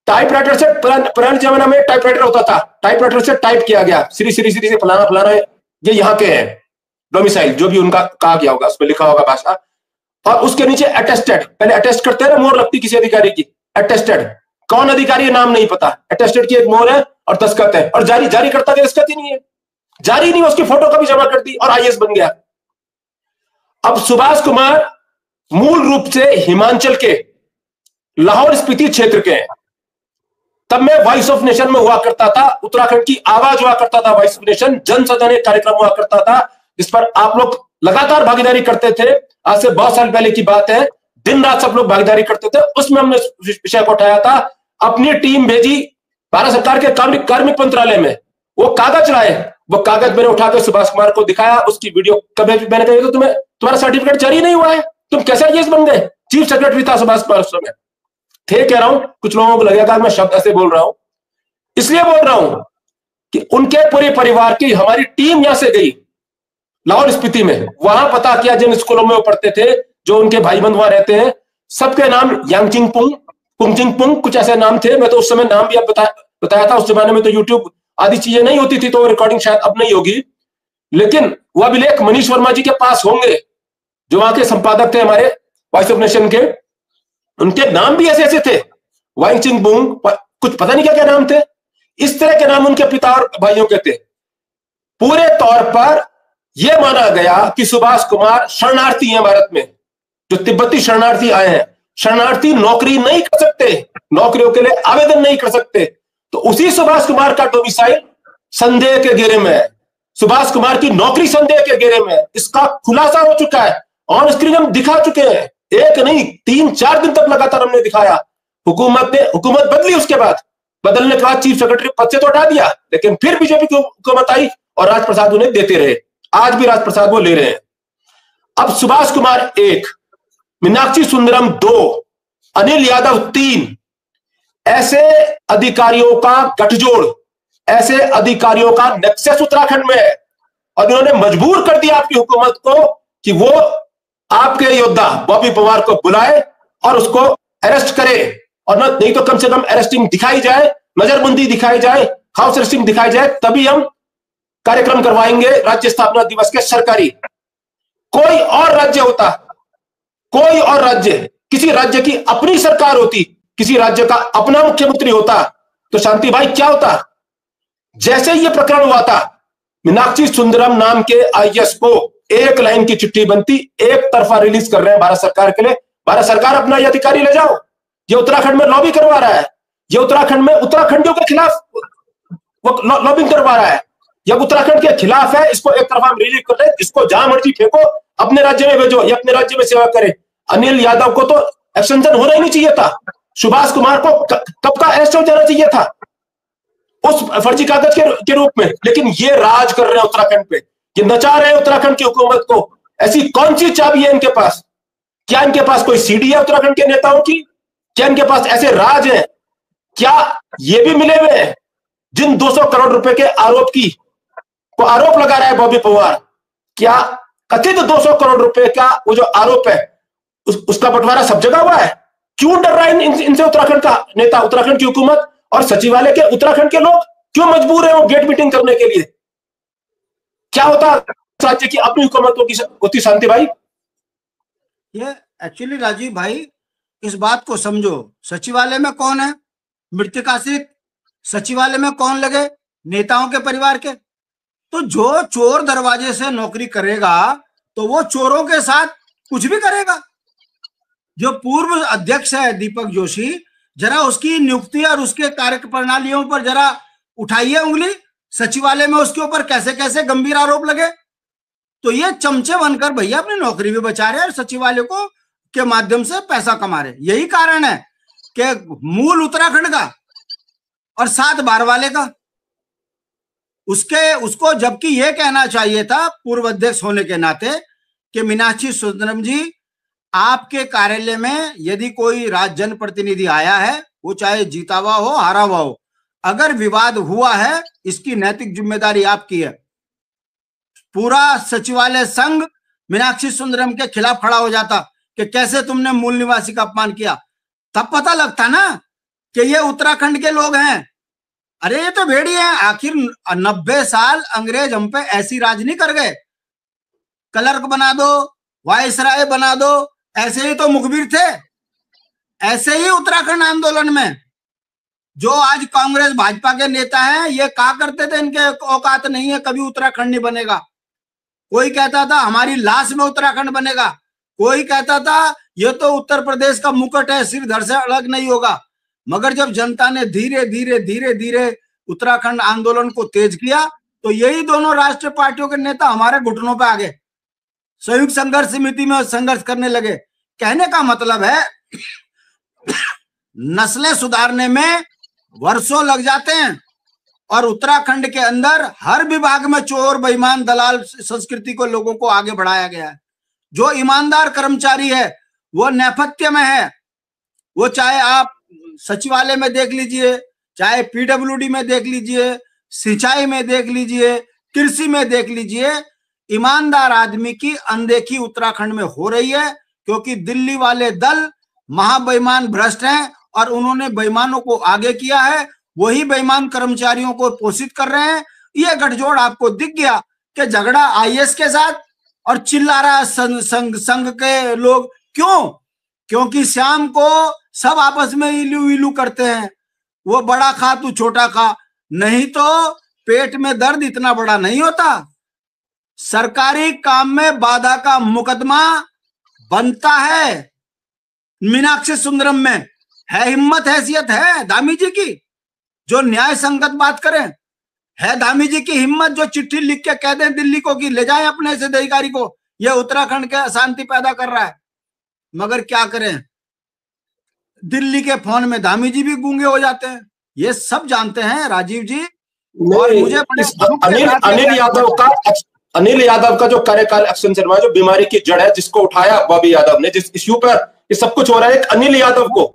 टाइपराइटर से, पुराने जमाना में टाइपराइटर होता था, टाइपराइटर से टाइप किया गया, श्री श्री श्री से फलाना फलाना, ये यहाँ के हैं डोमिसाइल, जो भी उनका कहा गया होगा उसमें लिखा होगा भाषा, और उसके नीचे अटेस्टेड, पहले अटेस्ट करते हैं ना, मोहर लगती किसी अधिकारी की, अटेस्टेड, कौन अधिकारी नाम नहीं पता, अटेस्टेड की एक मोहर है और दस्तखत है, और जारी करता है दस्तखत ही नहीं है, जारी नहीं, उसकी फोटो कभी जमा कर दी और आईएएस बन गया। अब सुभाष कुमार मूल रूप से हिमाचल के लाहौर स्पीति क्षेत्र के हैं। तब मैं वॉइस ऑफ नेशन में हुआ करता था, उत्तराखंड की आवाज हुआ करता था, वॉइस ऑफ नेशन जनसदन एक कार्यक्रम हुआ करता था जिस पर आप लोग लगातार भागीदारी करते थे। आज से बहुत साल पहले की बात है, दिन रात सब लोग भागीदारी करते थे, उसमें हमने विषय को उठाया था, अपनी टीम भेजी भारत सरकार के कार्मिक मंत्रालय में, वो कागज लाए, वो कागज मैंने उठाकर सुभाष कुमार को दिखाया, उसकी वीडियो कभी मैंने कहा तो तुम्हारा सर्टिफिकेट जारी नहीं हुआ है, तुम कैसे आईएएस बन गए? चीफ सेक्रेटरी था सुभाष कुमार उस समय थे, कह रहा हूं, कुछ लोगों को लगेगा मैं शब्द ऐसे बोल रहा हूं, इसलिए बोल रहा हूं कि उनके पूरे परिवार की हमारी टीम यहां से गई लाहौर स्पीति में, वहां पता किया जिन स्कूलों में वो पढ़ते थे, जो उनके भाई बंधु वहां रहते हैं, सबके नाम यांगचिंग पुंग, पुंगचिंग पुंग, कुछ ऐसे नाम थे। मैं तो उस समय नाम भी अब बताया था, उस जमाने में तो यूट्यूब आदि चीजें नहीं होती थी, तो रिकॉर्डिंग शायद अब नहीं होगी, लेकिन वो अभिलेख मनीष वर्मा जी के पास होंगे, जो वहां के संपादक थे हमारे वॉइस ऑफ नेशन के, उनके नाम भी ऐसे ऐसे थे, वाइंगचिंग बुंग, कुछ पता नहीं क्या क्या नाम थे, इस तरह के नाम उनके पिता और भाइयों के थे। पूरे तौर पर यह माना गया कि सुभाष कुमार शरणार्थी हैं भारत में, जो तिब्बती शरणार्थी आए हैं, शरणार्थी नौकरी नहीं कर सकते, नौकरियों के लिए आवेदन नहीं कर सकते, तो उसी सुभाष कुमार का डोमिसाइल संदेह के घेरे में है, सुभाष कुमार की नौकरी संदेह के घेरे में है, इसका खुलासा हो चुका है, ऑन स्क्रीन हम दिखा चुके हैं, एक नहीं 3-4 दिन तक लगातार हमने दिखाया। हुकूमत बदली, उसके बाद बदलने के बाद चीफ सेक्रेटरी पद से तो हटा दिया, लेकिन फिर बीजेपी की हुकूमत आई और राजप्रसाद उन्हें देते रहे, आज भी राजप्रसाद वो ले रहे हैं। अब सुभाष कुमार 1, मीनाक्षी सुंदरम 2, अनिल यादव 3, ऐसे अधिकारियों का गठजोड़, ऐसे अधिकारियों का नेक्सस उत्तराखंड में है, और उन्होंने मजबूर कर दिया आपकी हुकूमत को कि वो आपके योद्धा बॉबी पवार को बुलाए और उसको अरेस्ट करे, और नहीं तो कम से कम अरेस्टिंग दिखाई जाए, नजरबंदी दिखाई जाए, हाउस अरेस्टिंग दिखाई जाए, तभी हम कार्यक्रम करवाएंगे राज्य स्थापना दिवस के सरकारी। कोई और राज्य होता, कोई और राज्य, किसी राज्य की अपनी सरकार होती, किसी राज्य का अपना मुख्यमंत्री होता, तो शांति भाई क्या होता? जैसे ये प्रकरण हुआ था, मीनाक्षी सुंदरम नाम के आईएएस को 1 लाइन की चिट्ठी बनती, एक तरफा रिलीज कर रहे हैं भारत सरकार के लिए, भारत सरकार अपना ये अधिकारी ले जाओ, ये उत्तराखंड में लॉबी करवा रहा है, ये उत्तराखंड में उत्तराखंडियों के खिलाफ लॉबिंग करवा रहा है, ये उत्तराखंड के खिलाफ है, इसको एक तरफा हम रिलीज कर रहे हैं, इसको जहां मर्जी फेंको, अपने राज्य में भेजो, ये अपने राज्य में सेवा करे। अनिल यादव को तो एक्सटेंशन होना ही नहीं चाहिए था, सुभाष कुमार को कब का अरेस्ट हो जाना चाहिए था उस फर्जी कागज के रूप में, लेकिन ये राज कर रहे हैं उत्तराखंड पे, ये नचा रहे हैं उत्तराखंड की हुकूमत को। ऐसी कौन सी चाबी है इनके पास? क्या इनके पास कोई सीडी है उत्तराखंड के नेताओं की? क्या इनके पास ऐसे राज हैं? क्या ये भी मिले हुए हैं जिन 200 करोड़ रुपए के आरोप की को आरोप लगा रहा है बॉबी पवार? क्या कथित 200 करोड़ रुपए का वो जो आरोप है उसका बंटवारा सब जगह हुआ है? क्यों डर रहा है इनसे उत्तराखंड का नेता, उत्तराखंड की हुकूमत और सचिवालय के उत्तराखंड के लोग क्यों मजबूर है वो गेट मीटिंग करने के लिए? क्या होता राज्य की अपनी हुकूमत होती शांति भाई? ये एक्चुअली राजीव भाई इस बात को समझो, सचिवालय में कौन है? मृतिका सिख। सचिवालय में कौन लगे? नेताओं के परिवार के। तो जो चोर दरवाजे से नौकरी करेगा तो वो चोरों के साथ कुछ भी करेगा। जो पूर्व अध्यक्ष है दीपक जोशी, जरा उसकी नियुक्ति और उसके कार्य प्रणालियों पर जरा उठाइए उंगली, सचिवालय में उसके ऊपर कैसे कैसे गंभीर आरोप लगे। तो ये चमचे बनकर भैया अपनी नौकरी भी बचा रहे हैं और सचिवालय को के माध्यम से पैसा कमा रहे। यही कारण है कि मूल उत्तराखंड का और 7 बार वाले का उसको जबकि यह कहना चाहिए था पूर्व अध्यक्ष होने के नाते कि मीनाक्षी सुंदरम जी, आपके कार्यालय में यदि कोई राज्य जनप्रतिनिधि आया है, वो चाहे जीता हुआ हो हारा हुआ हो, अगर विवाद हुआ है इसकी नैतिक जिम्मेदारी आपकी है। पूरा सचिवालय संघ मीनाक्षी सुंदरम के खिलाफ खड़ा हो जाता कि कैसे तुमने मूल निवासी का अपमान किया, तब पता लगता ना कि ये उत्तराखंड के लोग हैं। अरे ये तो भेड़िए हैं। आखिर 90 साल अंग्रेज हम पे ऐसी राज नहीं कर गए, क्लर्क बना दो, वायसराय बना दो, ऐसे ही तो मुखबिर थे। ऐसे ही उत्तराखंड आंदोलन में जो आज कांग्रेस भाजपा के नेता हैं, ये कहा करते थे इनके औकात नहीं है, कभी उत्तराखंड नहीं बनेगा। कोई कहता था हमारी लाश में उत्तराखंड बनेगा, कोई कहता था ये तो उत्तर प्रदेश का मुकुट है, सिर धड़ से अलग नहीं होगा। मगर जब जनता ने धीरे धीरे धीरे धीरे उत्तराखंड आंदोलन को तेज किया तो यही दोनों राष्ट्रीय पार्टियों के नेता हमारे घुटनों पे आ गए, संयुक्त संघर्ष समिति में संघर्ष करने लगे। कहने का मतलब है नस्लें सुधारने में वर्षों लग जाते हैं और उत्तराखंड के अंदर हर विभाग में चोर बेईमान दलाल संस्कृति को लोगों को आगे बढ़ाया गया है। जो ईमानदार कर्मचारी है वो नेपथ्य में है, वो चाहे आप सचिवालय में देख लीजिए, चाहे पीडब्ल्यूडी में देख लीजिए, सिंचाई में देख लीजिए, कृषि में देख लीजिए, ईमानदार आदमी की अनदेखी उत्तराखंड में हो रही है क्योंकि दिल्ली वाले दल महाबेईमान भ्रष्ट हैं और उन्होंने बेईमानों को आगे किया है, वही बेईमान कर्मचारियों को पोषित कर रहे हैं। ये गठजोड़ आपको दिख गया कि झगड़ा आईएएस के साथ और चिल्ला रहा संघ के लोग। क्यों? क्योंकि शाम को सब आपस में इलू इलू करते हैं, वो बड़ा खा तू छोटा खा, नहीं तो पेट में दर्द इतना बड़ा नहीं होता। सरकारी काम में बाधा का मुकदमा बनता है। मीनाक्षी सुंदरम में है हिम्मत, हैसियत है धामी जी की जो न्याय संगत बात करें, है धामी जी की हिम्मत जो चिट्ठी लिख के कह दें दिल्ली को कि ले जाएं अपने से अधिकारी को, यह उत्तराखंड के अशांति पैदा कर रहा है। मगर क्या करें, दिल्ली के फोन में धामी जी भी गूंगे हो जाते हैं। ये सब जानते हैं राजीव जी। और मुझे अनिल यादव का जो कार्यकाल एक्सटेंशन हुआ, जो बीमारी की जड़ है जिसको उठाया बॉबी यादव ने, जिस इश्यू पर ये सब कुछ हो रहा है, एक अनिल यादव को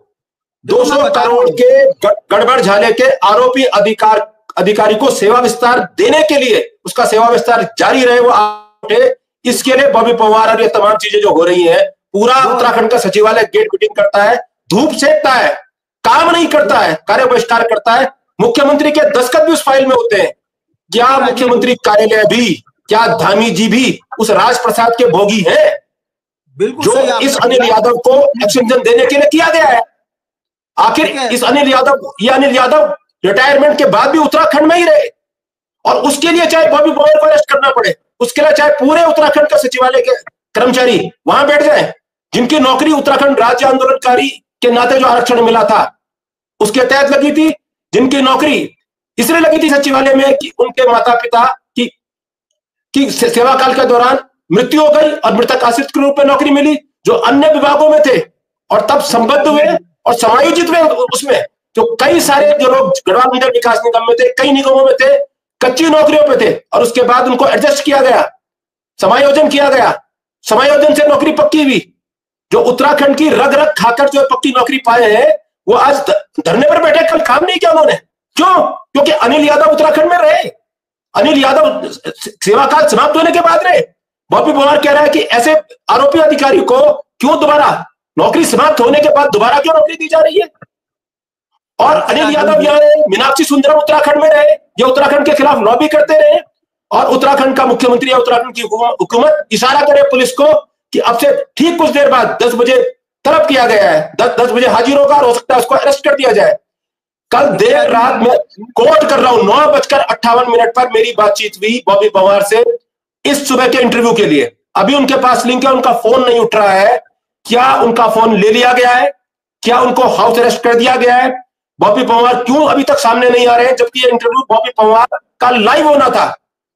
200 करोड़ के गड़बड़ झाले के आरोपी अधिकारी को सेवा विस्तार देने के लिए, उसका सेवा विस्तार जारी रहे, वो इसके लिए बॉबी पवार और ये तमाम चीजें जो हो रही हैं, पूरा उत्तराखंड का सचिवालय गेट मीटिंग करता है, धूप सेकता है, काम नहीं करता है, कार्य बहिष्कार करता है। मुख्यमंत्री के दस्तखत भी उस फाइल में होते हैं। क्या मुख्यमंत्री कार्यालय भी, क्या धामी जी भी उस राजप्रसाद के भोगी हैं जो इस अनिल यादव को एक्सटेंशन देने के लिए किया गया है? आखिर इस अनिल यादव रिटायरमेंट के बाद भी उत्तराखंड में ही रहे और उसके लिए चाहे बॉबी पवार को अरेस्ट करना पड़े, उसके लिए चाहे पूरे उत्तराखंड का सचिवालय के कर्मचारी वहां बैठ जाए, जिनकी नौकरी उत्तराखंड राज्य आंदोलनकारी के नाते जो आरक्षण मिला था उसके तहत लगी थी, जिनकी नौकरी इसलिए लगी थी सचिवालय में कि उनके माता पिता की सेवा काल के दौरान मृत्यु हो गई और मृतक आश्रित के रूप में नौकरी मिली, जो अन्य विभागों में थे और तब संबद्ध हुए और समायोजित हुए उसमें। जो कई सारे जो लोग गढ़वाल मंडल विकास निगम में थे, कई निगमों में थे, कच्ची नौकरियों पे थे और उसके बाद उनको एडजस्ट किया गया, समायोजन किया गया, समायोजन से नौकरी पक्की हुई। जो उत्तराखंड की रग रग खाकर जो पक्की नौकरी पाए हैं वो आज धरने पर बैठे, कल काम नहीं किया उन्होंने। क्यों? क्योंकि अनिल यादव उत्तराखंड में रहे, अनिल यादव सेवा काल समाप्त होने के बाद रहे। बॉबी पवार कह रहा है कि ऐसे आरोपी अधिकारी को क्यों दोबारा नौकरी समाप्त होने के बाद दोबारा क्यों नौकरी दी जा रही है? और अनिल यादव यहाँ रहे, मीनाक्षी सुंदरम उत्तराखंड में रहे, ये उत्तराखंड के खिलाफ लॉबी करते रहे और उत्तराखंड का मुख्यमंत्री या उत्तराखंड की हुकूमत इशारा करे पुलिस को कि अब से ठीक कुछ देर बाद 10 बजे तलब किया गया है, 10 बजे हाजिर होगा और हो सकता है उसको अरेस्ट कर दिया जाए। कल देर रात में कोट कर रहा हूं 9:58 पर मेरी बातचीत हुई बॉबी पवार से इस सुबह के इंटरव्यू के लिए। अभी उनके पास लिंक है, उनका फोन नहीं उठ रहा है। क्या उनका फोन ले लिया गया है? क्या उनको हाउस अरेस्ट कर दिया गया है? बॉबी पवार क्यों अभी तक सामने नहीं आ रहे हैं, जबकि ये इंटरव्यू बॉबी पवार का लाइव होना था?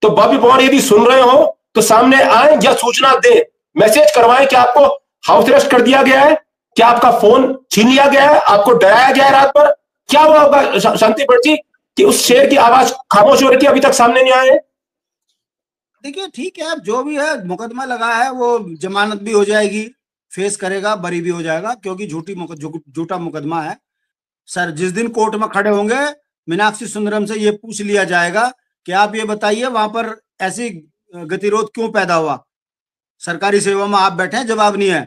तो बॉबी पवार यदि सुन रहे हो तो सामने आए या सूचना दे, मैसेज करवाएं कि आपको हाउस अरेस्ट कर दिया गया है, क्या आपका फोन छीन लिया गया है, आपको डराया गया है रात भर, क्या हुआ होगा शांति पर्ची कि उस शेर की आवाज खामोश हो रही थी, अभी तक सामने नहीं आए? देखिए ठीक है, अब जो भी है मुकदमा लगा है वो जमानत भी हो जाएगी, फेस करेगा, बरी भी हो जाएगा, क्योंकि झूठा मुकदमा है। सर जिस दिन कोर्ट में खड़े होंगे मीनाक्षी सुंदरम से ये पूछ लिया जाएगा कि आप ये बताइए वहां पर ऐसी गतिरोध क्यों पैदा हुआ, सरकारी सेवा में आप बैठे हैं, जवाब नहीं है।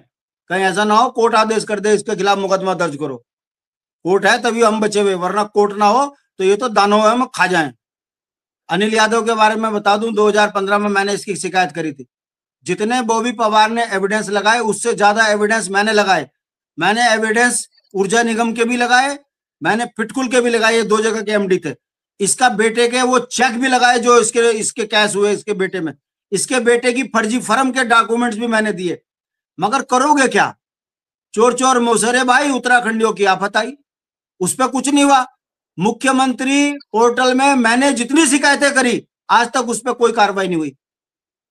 कहीं ऐसा ना हो कोर्ट आदेश कर दे इसके खिलाफ मुकदमा दर्ज करो, कोर्ट है तभी हम बचे हुए, वरना कोर्ट ना हो तो ये तो दानों में हम खा जाएं। अनिल यादव के बारे में बता दूं, 2015 में मैंने इसकी शिकायत करी थी। जितने बॉबी पवार ने एविडेंस लगाए उससे ज्यादा एविडेंस मैंने लगाए। मैंने एविडेंस ऊर्जा निगम के भी लगाए, मैंने फिटकुल के भी लगाए, ये 2 जगह के एमडी थे। इसका बेटे के वो चेक भी लगाए जो इसके कैश हुए इसके बेटे में, इसके बेटे की फर्जी फर्म के डॉक्यूमेंट्स भी मैंने दिए। मगर करोगे क्या, चोर चोर मोसरे भाई, उत्तराखंडियों की आफत आई, उस पर कुछ नहीं हुआ। मुख्यमंत्री पोर्टल में मैंने जितनी शिकायतें करी आज तक उस पर कोई कार्रवाई नहीं हुई।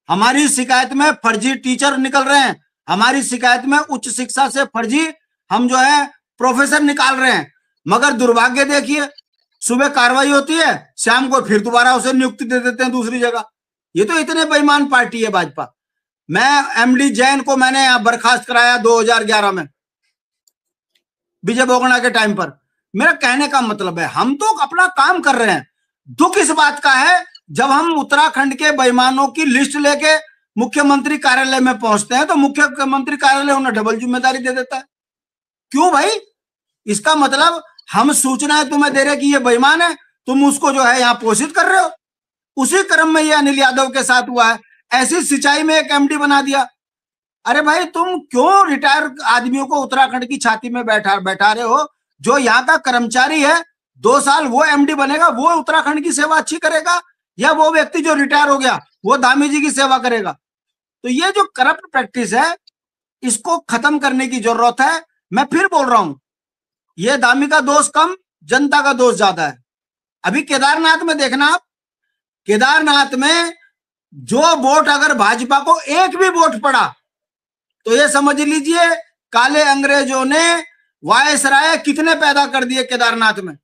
हमारी शिकायत में फर्जी टीचर निकल रहे हैं, हमारी शिकायत में उच्च शिक्षा से फर्जी हम जो है प्रोफेसर निकाल रहे हैं। मगर दुर्भाग्य देखिए, सुबह कार्रवाई होती है, शाम को फिर दोबारा उसे नियुक्ति दे देते हैं दूसरी जगह। ये तो इतने बेईमान पार्टी है भाजपा। मैं एमडी जैन को मैंने यहां बर्खास्त कराया 2011 में विजय बोगना के टाइम पर। मेरा कहने का मतलब है हम तो अपना काम कर रहे हैं। दुख इस बात का है जब हम उत्तराखंड के बेईमानों की लिस्ट लेके मुख्यमंत्री कार्यालय में पहुंचते हैं तो मुख्यमंत्री कार्यालय उन्हें डबल जिम्मेदारी दे देता है। क्यों भाई? इसका मतलब हम सूचनाएं तुम्हें दे रहे कि ये बेईमान है, तुम उसको जो है यहाँ पोषित कर रहे हो। उसी क्रम में ये अनिल यादव के साथ हुआ है। ऐसी सिंचाई में एक एमडी बना दिया। अरे भाई तुम क्यों रिटायर आदमियों को उत्तराखंड की छाती में बैठा रहे हो? जो यहाँ का कर्मचारी है 2 साल वो एमडी बनेगा, वो उत्तराखंड की सेवा अच्छी करेगा, या वो व्यक्ति जो रिटायर हो गया वो दामी जी की सेवा करेगा? तो ये जो करप्ट प्रैक्टिस है इसको खत्म करने की जरूरत है। मैं फिर बोल रहा हूं, ये दामी का दोष कम, जनता का दोष ज्यादा है। अभी केदारनाथ में देखना आप, केदारनाथ में जो वोट अगर भाजपा को एक भी वोट पड़ा तो ये समझ लीजिए काले अंग्रेजों ने वायसराय कितने पैदा कर दिए केदारनाथ में।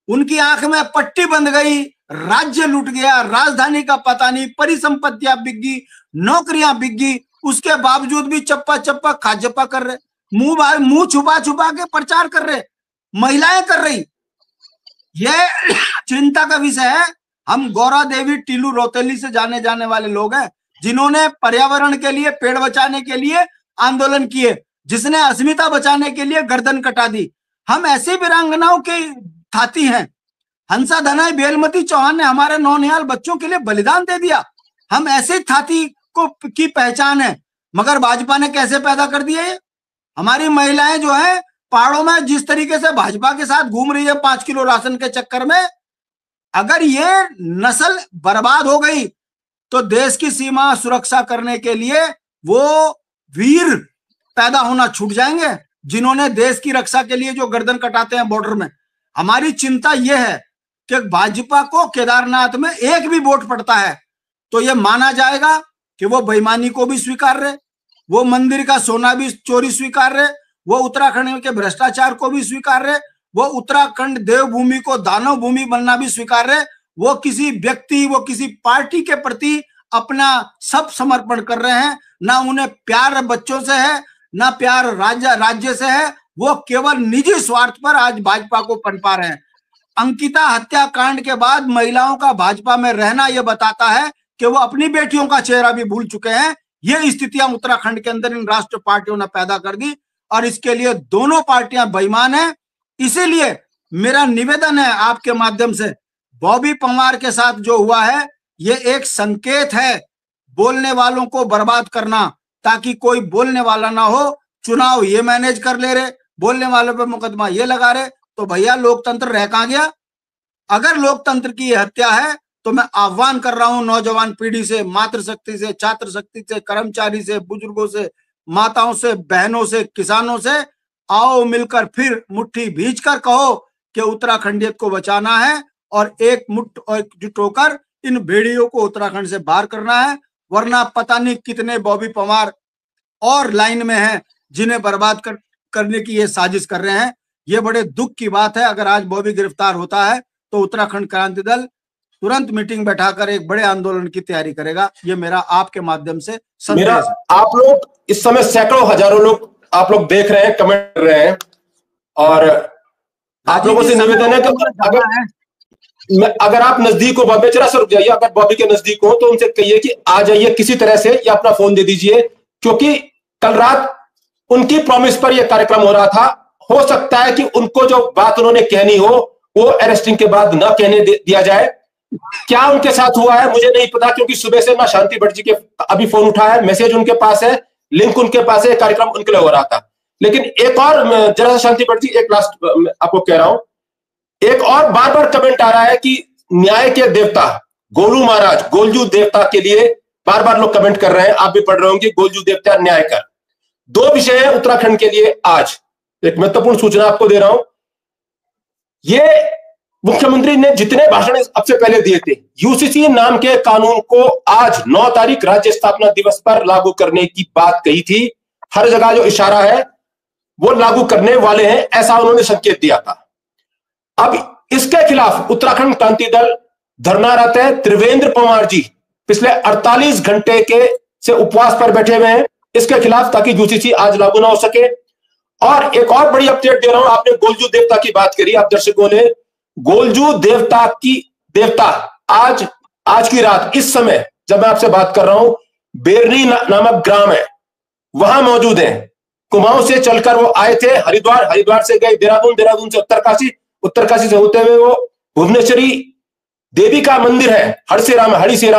उनकी आंख में पट्टी बंध गई, राज्य लूट गया, राजधानी का पता नहीं, परिसंपत्तियां बिक गई, नौकरियां बिक गई, उसके बावजूद भी चप्पा चप्पा खाजप्पा कर रहे, मुंह छुपा छुपा के प्रचार कर रहे, महिलाएं कर रही। यह चिंता का विषय है। हम गौरा देवी टीलू रौतेली से जाने वाले लोग हैं जिन्होंने पर्यावरण के लिए, पेड़ बचाने के लिए आंदोलन किए, जिसने अस्मिता बचाने के लिए गर्दन कटा दी। हम ऐसी वीरांगनाओं के थाती हैं। हंसा धनाई बेलमती चौहान ने हमारे नौनिहाल बच्चों के लिए बलिदान दे दिया। हम ऐसे थाती को की पहचान है। मगर भाजपा ने कैसे पैदा कर दिया ये? हमारी महिलाएं जो है पहाड़ों में जिस तरीके से भाजपा के साथ घूम रही है 5 किलो राशन के चक्कर में, अगर ये नस्ल बर्बाद हो गई तो देश की सीमा सुरक्षा करने के लिए वो वीर पैदा होना छूट जाएंगे जिन्होंने देश की रक्षा के लिए जो गर्दन कटाते हैं बॉर्डर में। हमारी चिंता यह है कि भाजपा को केदारनाथ में एक भी वोट पड़ता है तो यह माना जाएगा कि वो बेईमानी को भी स्वीकार रहे, वो मंदिर का सोना भी चोरी स्वीकार रहे, वो उत्तराखंड के भ्रष्टाचार को भी स्वीकार रहे, वो उत्तराखंड देवभूमि को दानव भूमि बनना भी स्वीकार रहे। वो किसी व्यक्ति, वो किसी पार्टी के प्रति अपना सब समर्पण कर रहे हैं। ना उन्हें प्यार बच्चों से है, ना प्यार राज्य से है। वो केवल निजी स्वार्थ पर आज भाजपा को पनपा रहे हैं। अंकिता हत्याकांड के बाद महिलाओं का भाजपा में रहना यह बताता है कि वो अपनी बेटियों का चेहरा भी भूल चुके हैं। ये स्थितियां उत्तराखंड के अंदर इन राष्ट्र पार्टियों ने पैदा कर दी और इसके लिए दोनों पार्टियां बेईमान हैं। इसीलिए मेरा निवेदन है आपके माध्यम से, बॉबी पंवार के साथ जो हुआ है ये एक संकेत है बोलने वालों को बर्बाद करना, ताकि कोई बोलने वाला ना हो। चुनाव ये मैनेज कर ले रहे, बोलने वालों पे मुकदमा ये लगा रहे, तो भैया लोकतंत्र रह कहां गया? अगर लोकतंत्र की ये हत्या है तो मैं आह्वान कर रहा हूं नौजवान पीढ़ी से, मातृशक्ति से, छात्र शक्ति से, कर्मचारी से, बुजुर्गों से, माताओं से, बहनों से, किसानों से, आओ मिलकर फिर मुट्ठी भींचकर कहो कि उत्तराखंडियत को बचाना है और एक मुट्ठ और एकजुट होकर इन भेड़ियों को उत्तराखंड से बाहर करना है। वरना पता नहीं कितने बॉबी पंवार और लाइन में हैं जिन्हें बर्बाद करने की ये साजिश कर रहे हैं। ये बड़े दुख की बात है। अगर आज बॉबी गिरफ्तार होता है तो उत्तराखंड क्रांति दल तुरंत मीटिंग बैठाकर एक बड़े आंदोलन की तैयारी करेगा। ये मेरा आपके माध्यम से संदेश है। आप लोग इस समय सैकड़ों हजारों लोग आप लोग देख रहे हैं, कमेंट कर रहे हैं, और आप लोगों से निवेदन है कि अगर आप नजदीक हो बॉबी, जरा सा रुक जाइए, अगर बॉबी के नजदीक हो तो उनसे कहिए कि आ जाइए किसी तरह से, या अपना फोन दे दीजिए, क्योंकि कल रात उनकी प्रॉमिस पर यह कार्यक्रम हो रहा था। हो सकता है कि उनको जो बात उन्होंने कहनी हो वो अरेस्टिंग के बाद ना कहने दिया जाए। क्या उनके साथ हुआ है मुझे नहीं पता, क्योंकि सुबह से ना शांति भट्ट जी के अभी फोन उठा है, मैसेज उनके पास है, लिंक उनके पास है, कार्यक्रम उनके लिए हो रहा था। लेकिन एक और जरा सा शांति भट्ट जी, एक लास्ट आपको कह रहा हूं, एक और बार बार कमेंट आ रहा है कि न्याय के देवता गोलू महाराज, गोलजू देवता के लिए बार बार लोग कमेंट कर रहे हैं, आप भी पढ़ रहे होंगे, गोलजू देवता न्याय कर। दो विषय है उत्तराखंड के लिए आज, एक महत्वपूर्ण सूचना आपको दे रहा हूं। ये मुख्यमंत्री ने जितने भाषण अब से पहले दिए थे, यूसीसी नाम के कानून को आज 9 तारीख राज्य स्थापना दिवस पर लागू करने की बात कही थी। हर जगह जो इशारा है वो लागू करने वाले हैं, ऐसा उन्होंने संकेत दिया था। अब इसके खिलाफ उत्तराखंड क्रांति दल धरनारत है। त्रिवेंद्र पंवार जी पिछले 48 घंटे के से उपवास पर बैठे हुए हैं इसके खिलाफ, ताकि यूसीसी आज लागू ना हो सके। और एक और बड़ी अपडेट दे रहा हूं, आपने गोलजू देवता की बात करी, आप दर्शकों ने, गोलजू देवता आज की रात, इस समय जब मैं आपसे बात कर रहा हूं, बेरनी नामक ग्राम है, वहां मौजूद है। कुमाऊं से चलकर वो आए थे हरिद्वार से गए देहरादून से उत्तरकाशी से होते हुए वो भुवनेश्वरी देवी का मंदिर है हड़सेरा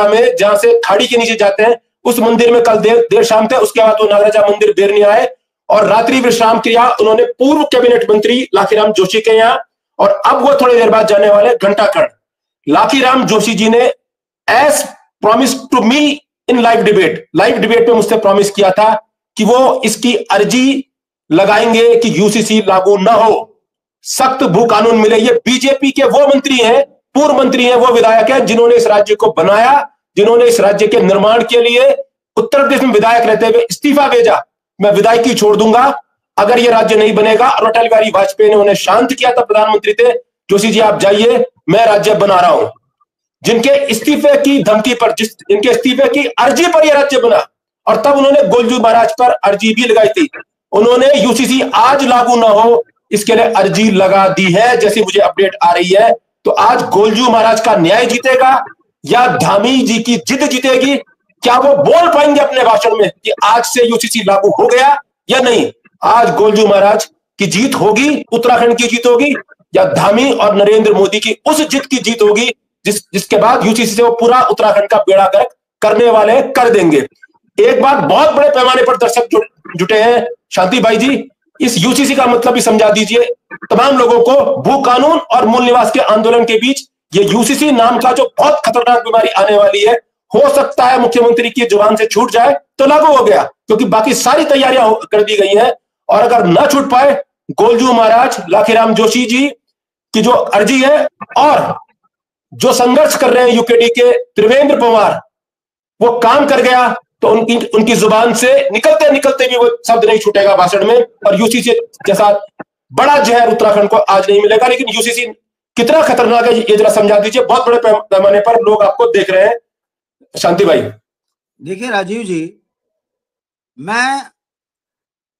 में, जहां से खाड़ी के नीचे जाते हैं, उस मंदिर में कल देर शाम थे। उसके बाद वो नागराजा मंदिर बेरनी आए और रात्रि विश्राम किया उन्होंने पूर्व कैबिनेट मंत्री लाखीराम जोशी के यहां, और अब वो थोड़ी देर बाद जाने वाले घंटाखंड। लाखीराम जोशी जी ने as promise to me in live debate में मुझसे प्रॉमिस किया था कि वो इसकी अर्जी लगाएंगे कि यूसीसी लागू ना हो, सख्त भू कानून मिले। ये बीजेपी के वो मंत्री हैं, पूर्व मंत्री हैं, वो विधायक हैं जिन्होंने इस राज्य को बनाया, जिन्होंने इस राज्य के निर्माण के लिए उत्तर प्रदेश में विधायक रहते हुए इस्तीफा भेजा, मैं विधायकी छोड़ दूंगा अगर ये राज्य नहीं बनेगा। और अटल बिहारी वाजपेयी ने उन्हें शांत किया था, प्रधानमंत्री थे, जोशी जी आप जाइए, मैं राज्य बना रहा हूं। जिनके इस्तीफे की धमकी पर, जिनके इस्तीफे की अर्जी पर यह राज्य बना, और तब उन्होंने गोलजू महाराज पर अर्जी भी लगाई थी। उन्होंने यूसीसी आज लागू ना हो इसके लिए अर्जी लगा दी है, जैसी मुझे अपडेट आ रही है। तो आज गोलजू महाराज का न्याय जीतेगा या धामी जी की जिद जीतेगी? क्या वो बोल पाएंगे अपने भाषण में कि आज से यूसीसी लागू हो गया या नहीं? आज गोलजू महाराज की जीत होगी, उत्तराखंड की जीत होगी, या धामी और नरेंद्र मोदी की उस जीत की जीत होगी जिसके बाद यूसीसी से वो पूरा उत्तराखंड का बेड़ा गर्क करने वाले कर देंगे। एक बात बहुत बड़े पैमाने पर दर्शक जुटे हैं, शांति भाई जी, इस यूसीसी का मतलब भी समझा दीजिए तमाम लोगों को। भू कानून और मूल निवास के आंदोलन के बीच ये यूसीसी नाम का जो बहुत खतरनाक बीमारी आने वाली है, हो सकता है मुख्यमंत्री की जुबान से छूट जाए तो लागू हो गया, क्योंकि बाकी सारी तैयारियां कर दी गई हैं। और अगर ना छूट पाए, गोलजू महाराज, लाखीराम जोशी जी की जो अर्जी है, और जो संघर्ष कर रहे हैं यूकेडी के त्रिवेंद्र पंवार, वो काम कर गया तो उनकी जुबान से निकलते निकलते भी वो शब्द नहीं छूटेगा भाषण में, और यूसीसी जैसा बड़ा जहर उत्तराखंड को आज नहीं मिलेगा। लेकिन यूसीसी कितना खतरनाक है ये जरा समझा दीजिए, बहुत बड़े पैमाने पर लोग आपको देख रहे हैं। शांति भाई देखिए राजीव जी, मैं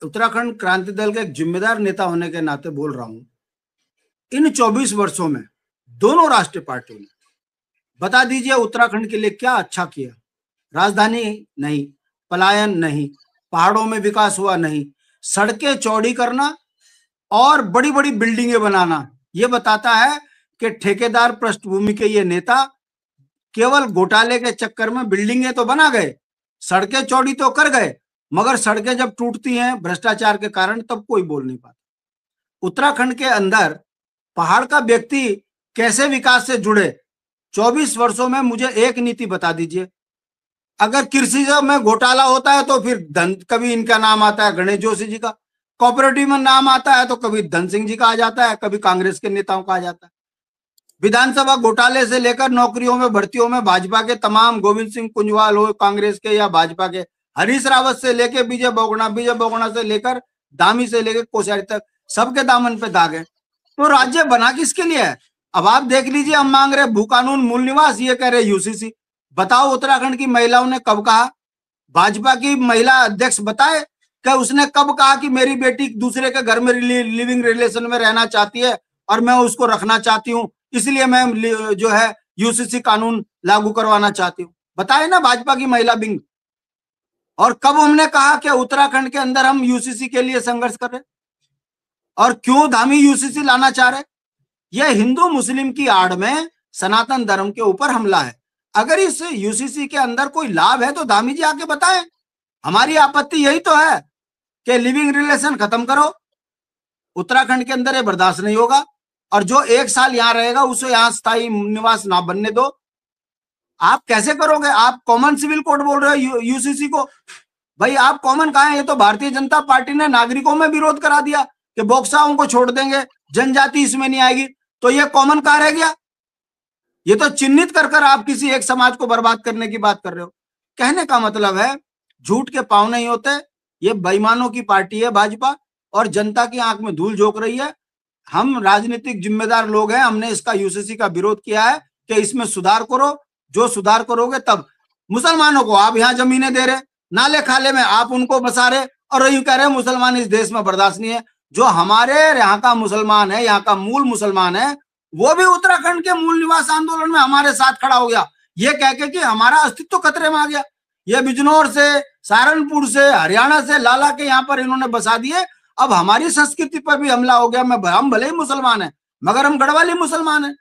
उत्तराखंड क्रांति दल का एक जिम्मेदार नेता होने के नाते बोल रहा हूं, इन 24 वर्षों में दोनों राष्ट्रीय पार्टियों ने, बता दीजिए उत्तराखंड के लिए क्या अच्छा किया? राजधानी नहीं, पलायन नहीं, पहाड़ों में विकास हुआ नहीं, सड़कें चौड़ी करना और बड़ी बड़ी बिल्डिंगें बनाना, यह बताता है कि ठेकेदार पृष्ठभूमि के ये नेता केवल घोटाले के चक्कर में बिल्डिंगें तो बना गए, सड़कें चौड़ी तो कर गए, मगर सड़कें जब टूटती हैं भ्रष्टाचार के कारण तब कोई बोल नहीं पाता। उत्तराखंड के अंदर पहाड़ का व्यक्ति कैसे विकास से जुड़े? 24 वर्षों में मुझे एक नीति बता दीजिए। अगर कृषि में घोटाला होता है तो फिर कभी इनका नाम आता है गणेश जोशी जी का, कोऑपरेटिव में नाम आता है तो कभी धन सिंह जी का आ जाता है, कभी कांग्रेस के नेताओं का आ जाता है। विधानसभा घोटाले से लेकर नौकरियों में भर्तियों में भाजपा के तमाम, गोविंद सिंह कुंजवाल हो कांग्रेस के या भाजपा के, हरीश रावत से लेकर विजय बोगना से लेकर धामी से लेकर कोश्यारी तक सबके दामन पे दाग है। तो राज्य बना किसके लिए है? अब आप देख लीजिए, हम मांग रहे भू कानून, मूल निवास, ये कह रहे यूसीसी। बताओ उत्तराखंड की महिलाओं ने कब कहा? भाजपा की महिला अध्यक्ष बताए क्या उसने कब कहा कि मेरी बेटी दूसरे के घर में लिविंग रिलेशन में रहना चाहती है और मैं उसको रखना चाहती हूँ, इसलिए मैं जो है यूसीसी कानून लागू करवाना चाहती हूँ। बताए ना भाजपा की महिला विंग। और कब हमने कहा कि उत्तराखंड के अंदर हम यूसीसी के लिए संघर्ष कर रहे, और क्यों धामी यूसीसी लाना चाह रहे? यह हिंदू मुस्लिम की आड़ में सनातन धर्म के ऊपर हमला है। अगर इस यूसीसी के अंदर कोई लाभ है तो धामी जी आके बताएं। हमारी आपत्ति यही तो है कि लिविंग रिलेशन खत्म करो, उत्तराखंड के अंदर ये बर्दाश्त नहीं होगा, और जो 1 साल यहाँ रहेगा उसे यहाँ स्थायी निवास ना बनने दो। आप कैसे करोगे? आप कॉमन सिविल कोड बोल रहे हो यूसीसी को। भाई आप कॉमन कहाँ है? ये तो भारतीय जनता पार्टी ने नागरिकों में विरोध करा दिया कि बोक्साओं को छोड़ देंगे, जनजाति इसमें नहीं आएगी, तो ये कॉमन कहाँ रह गया? ये तो चिन्हित कर आप किसी एक समाज को बर्बाद करने की बात कर रहे हो। कहने का मतलब है झूठ के पांव नहीं होते। ये बेईमानों की पार्टी है भाजपा, और जनता की आंख में धूल झोंक रही है। हम राजनीतिक जिम्मेदार लोग हैं, हमने इसका यूसीसी का विरोध किया है कि इसमें सुधार करो। जो सुधार करोगे तब मुसलमानों को आप यहाँ जमीनें दे रहे, नाले खाले में आप उनको बसा रहे, और यूं कह रहे मुसलमान इस देश में बर्दाश्त नहीं है। जो हमारे यहाँ का मुसलमान है, यहाँ का मूल मुसलमान है, वो भी उत्तराखंड के मूल निवास आंदोलन में हमारे साथ खड़ा हो गया, ये कह के कि हमारा अस्तित्व खतरे में आ गया। ये बिजनौर से, सहारनपुर से, हरियाणा से लाला के यहाँ पर इन्होंने बसा दिए। अब हमारी संस्कृति पर भी हमला हो गया। हम भले ही मुसलमान हैं, मगर हम गढ़वाली मुसलमान हैं।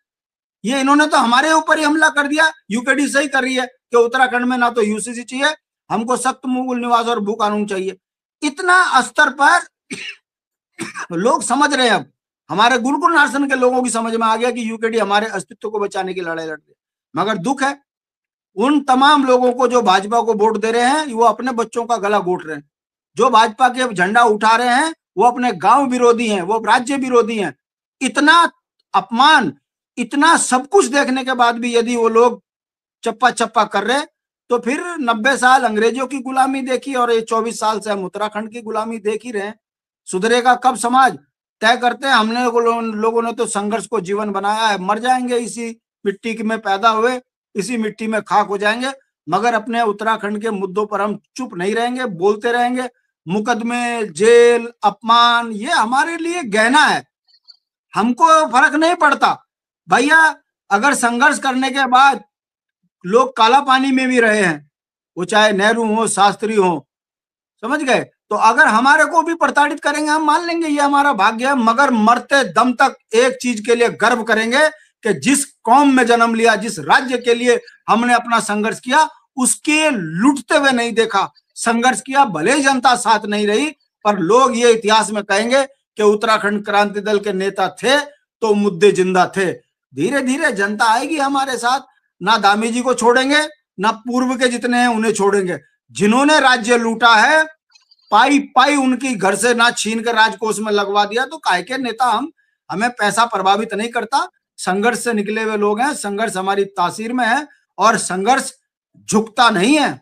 ये इन्होंने तो हमारे ऊपर ही हमला कर दिया। यूकेडी सही कर रही है कि उत्तराखंड में ना तो यूसीसी चाहिए, हमको सख्त मूल निवास और भू कानून चाहिए। इतना स्तर पर लोग समझ रहे हैं। अब हमारे गुरुकुल नार्सन के लोगों की समझ में आ गया कि यूकेडी हमारे अस्तित्व को बचाने की लड़ाई लड़ रही है। मगर दुख है उन तमाम लोगों को जो भाजपा को वोट दे रहे हैं, वो अपने बच्चों का गला घोट रहे हैं। जो भाजपा के झंडा उठा रहे हैं वो अपने गांव विरोधी हैं, वो राज्य विरोधी हैं। इतना अपमान, इतना सब कुछ देखने के बाद भी यदि वो लोग चप्पा चप्पा कर रहे, तो फिर 90 साल अंग्रेजों की गुलामी देखी और ये 24 साल से हम उत्तराखंड की गुलामी देख ही रहे हैं। सुधरेगा कब समाज? तय करते हैं। हमने लोगों ने तो संघर्ष को जीवन बनाया है। मर जाएंगे इसी मिट्टी में पैदा हुए, इसी मिट्टी में खाक हो जाएंगे, मगर अपने उत्तराखंड के मुद्दों पर हम चुप नहीं रहेंगे, बोलते रहेंगे। मुकदमे, जेल, अपमान, ये हमारे लिए गहना है। हमको फर्क नहीं पड़ता भैया। अगर संघर्ष करने के बाद लोग काला पानी में भी रहे हैं, वो चाहे नेहरू हो, शास्त्री हो, समझ गए, तो अगर हमारे को भी प्रताड़ित करेंगे हम मान लेंगे, ये हमारा भाग्य है। मगर मरते दम तक एक चीज के लिए गर्व करेंगे कि जिस कौम में जन्म लिया, जिस राज्य के लिए हमने अपना संघर्ष किया, उसके लुटते हुए नहीं देखा। संघर्ष किया, भले ही जनता साथ नहीं रही, पर लोग ये इतिहास में कहेंगे कि उत्तराखंड क्रांति दल के नेता थे तो मुद्दे जिंदा थे। धीरे धीरे जनता आएगी हमारे साथ। ना दामी जी को छोड़ेंगे, ना पूर्व के जितने हैं उन्हें छोड़ेंगे। जिन्होंने राज्य लूटा है, पाई पाई उनकी घर से ना छीन कर राजकोष में लगवा दिया, तो काहे के नेता हम? हमें पैसा प्रभावित नहीं करता। संघर्ष से निकले हुए लोग हैं, संघर्ष हमारी तासीर में है, और संघर्ष झुकता नहीं है,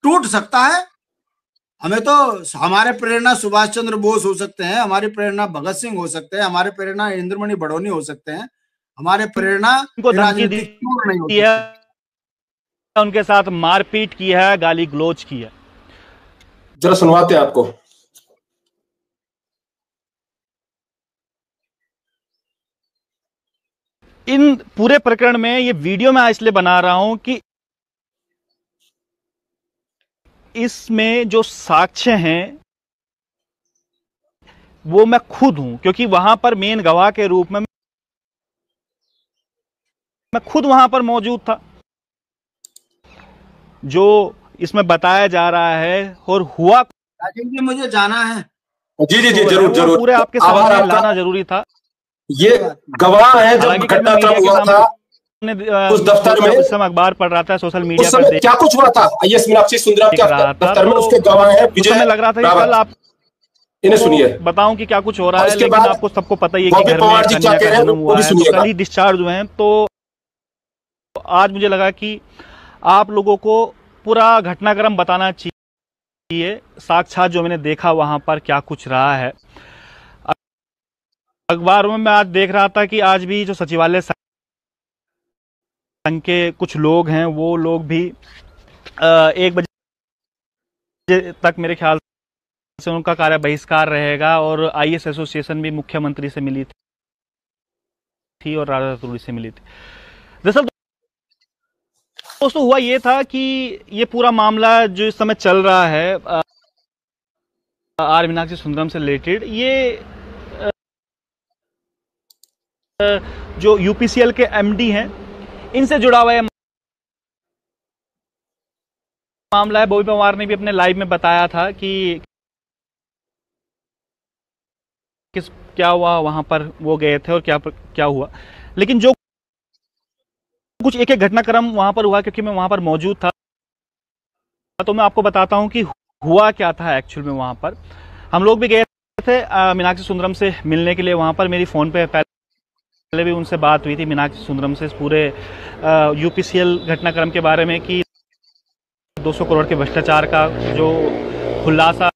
टूट सकता है। हमें तो हमारे प्रेरणा सुभाष चंद्र बोस हो सकते हैं, हमारी प्रेरणा भगत सिंह हो सकते हैं, हमारे प्रेरणा इंद्रमणि बड़ौनी हो सकते हैं, हमारे प्रेरणा नहीं है। उनके साथ मारपीट की है, गाली गलौज की है। जरा सुनवाते हैं आपको। इन पूरे प्रकरण में ये वीडियो मैं इसलिए बना रहा हूं कि इसमें जो साक्ष्य हैं वो मैं खुद हूं, क्योंकि वहां पर मेन गवाह के रूप में मैं खुद वहां पर मौजूद था। जो इसमें बताया जा रहा है और हुआ, राजेंद्र जी मुझे जाना है। जी जी जी, जरूर जरूर, पूरे आपके सामने लाना जरूरी था। ये गवाह है जब घटनाक्रम हुआ था उस दफ्तर में, उस समय अखबार पढ़ रहा था, सोशल मीडिया पर क्या कुछ हुआ था, आईएएस मीनाक्षी सुंदरम के दफ्तर में, उसके गवाह हैं विजय। लग रहा था कि कल आप इन्हें सुनिए, बताऊं कि क्या कुछ हो रहा है, लेकिन आपको सबको पता ही है कि घर में कन्या का जन्म हुआ है, तो कल ही डिस्चार्ज हुए हैं। तो आज मुझे लगा कि आप लोगों को पूरा घटनाक्रम बताना चाहिए, साक्षात जो मैंने देखा वहां पर क्या कुछ रहा है। अखबारों में मैं आज देख रहा था कि आज भी जो सचिवालय संघ के कुछ लोग हैं, वो लोग भी 1 बजे तक मेरे ख्याल से उनका कार्य बहिष्कार रहेगा, और आईएएस एसोसिएशन भी मुख्यमंत्री से मिली थी। थी और राधा तुर्ड़ी से मिली थी। दरअसल दोस्तों हुआ ये था कि ये पूरा मामला जो इस समय चल रहा है आर मीनाक्षी सुंदरम से रिलेटेड, ये जो यूपीसीएल के एमडी हैं इनसे जुड़ा हुआ है मामला है। बॉबी पवार ने भी अपने लाइव में बताया था कि क्या हुआ वहां पर, वो गए थे और क्या हुआ, लेकिन जो कुछ एक एक घटनाक्रम वहां पर हुआ, क्योंकि मैं वहां पर मौजूद था, तो मैं आपको बताता हूं कि हुआ क्या था एक्चुअल में। वहां पर हम लोग भी गए थे मीनाक्षी सुंदरम से मिलने के लिए। वहां पर मेरी फोन पे पहले भी उनसे बात हुई थी मीनाक्षी सुंदरम से, इस पूरे यूपीसीएल घटनाक्रम के बारे में कि 200 करोड़ के भ्रष्टाचार का जो खुलासा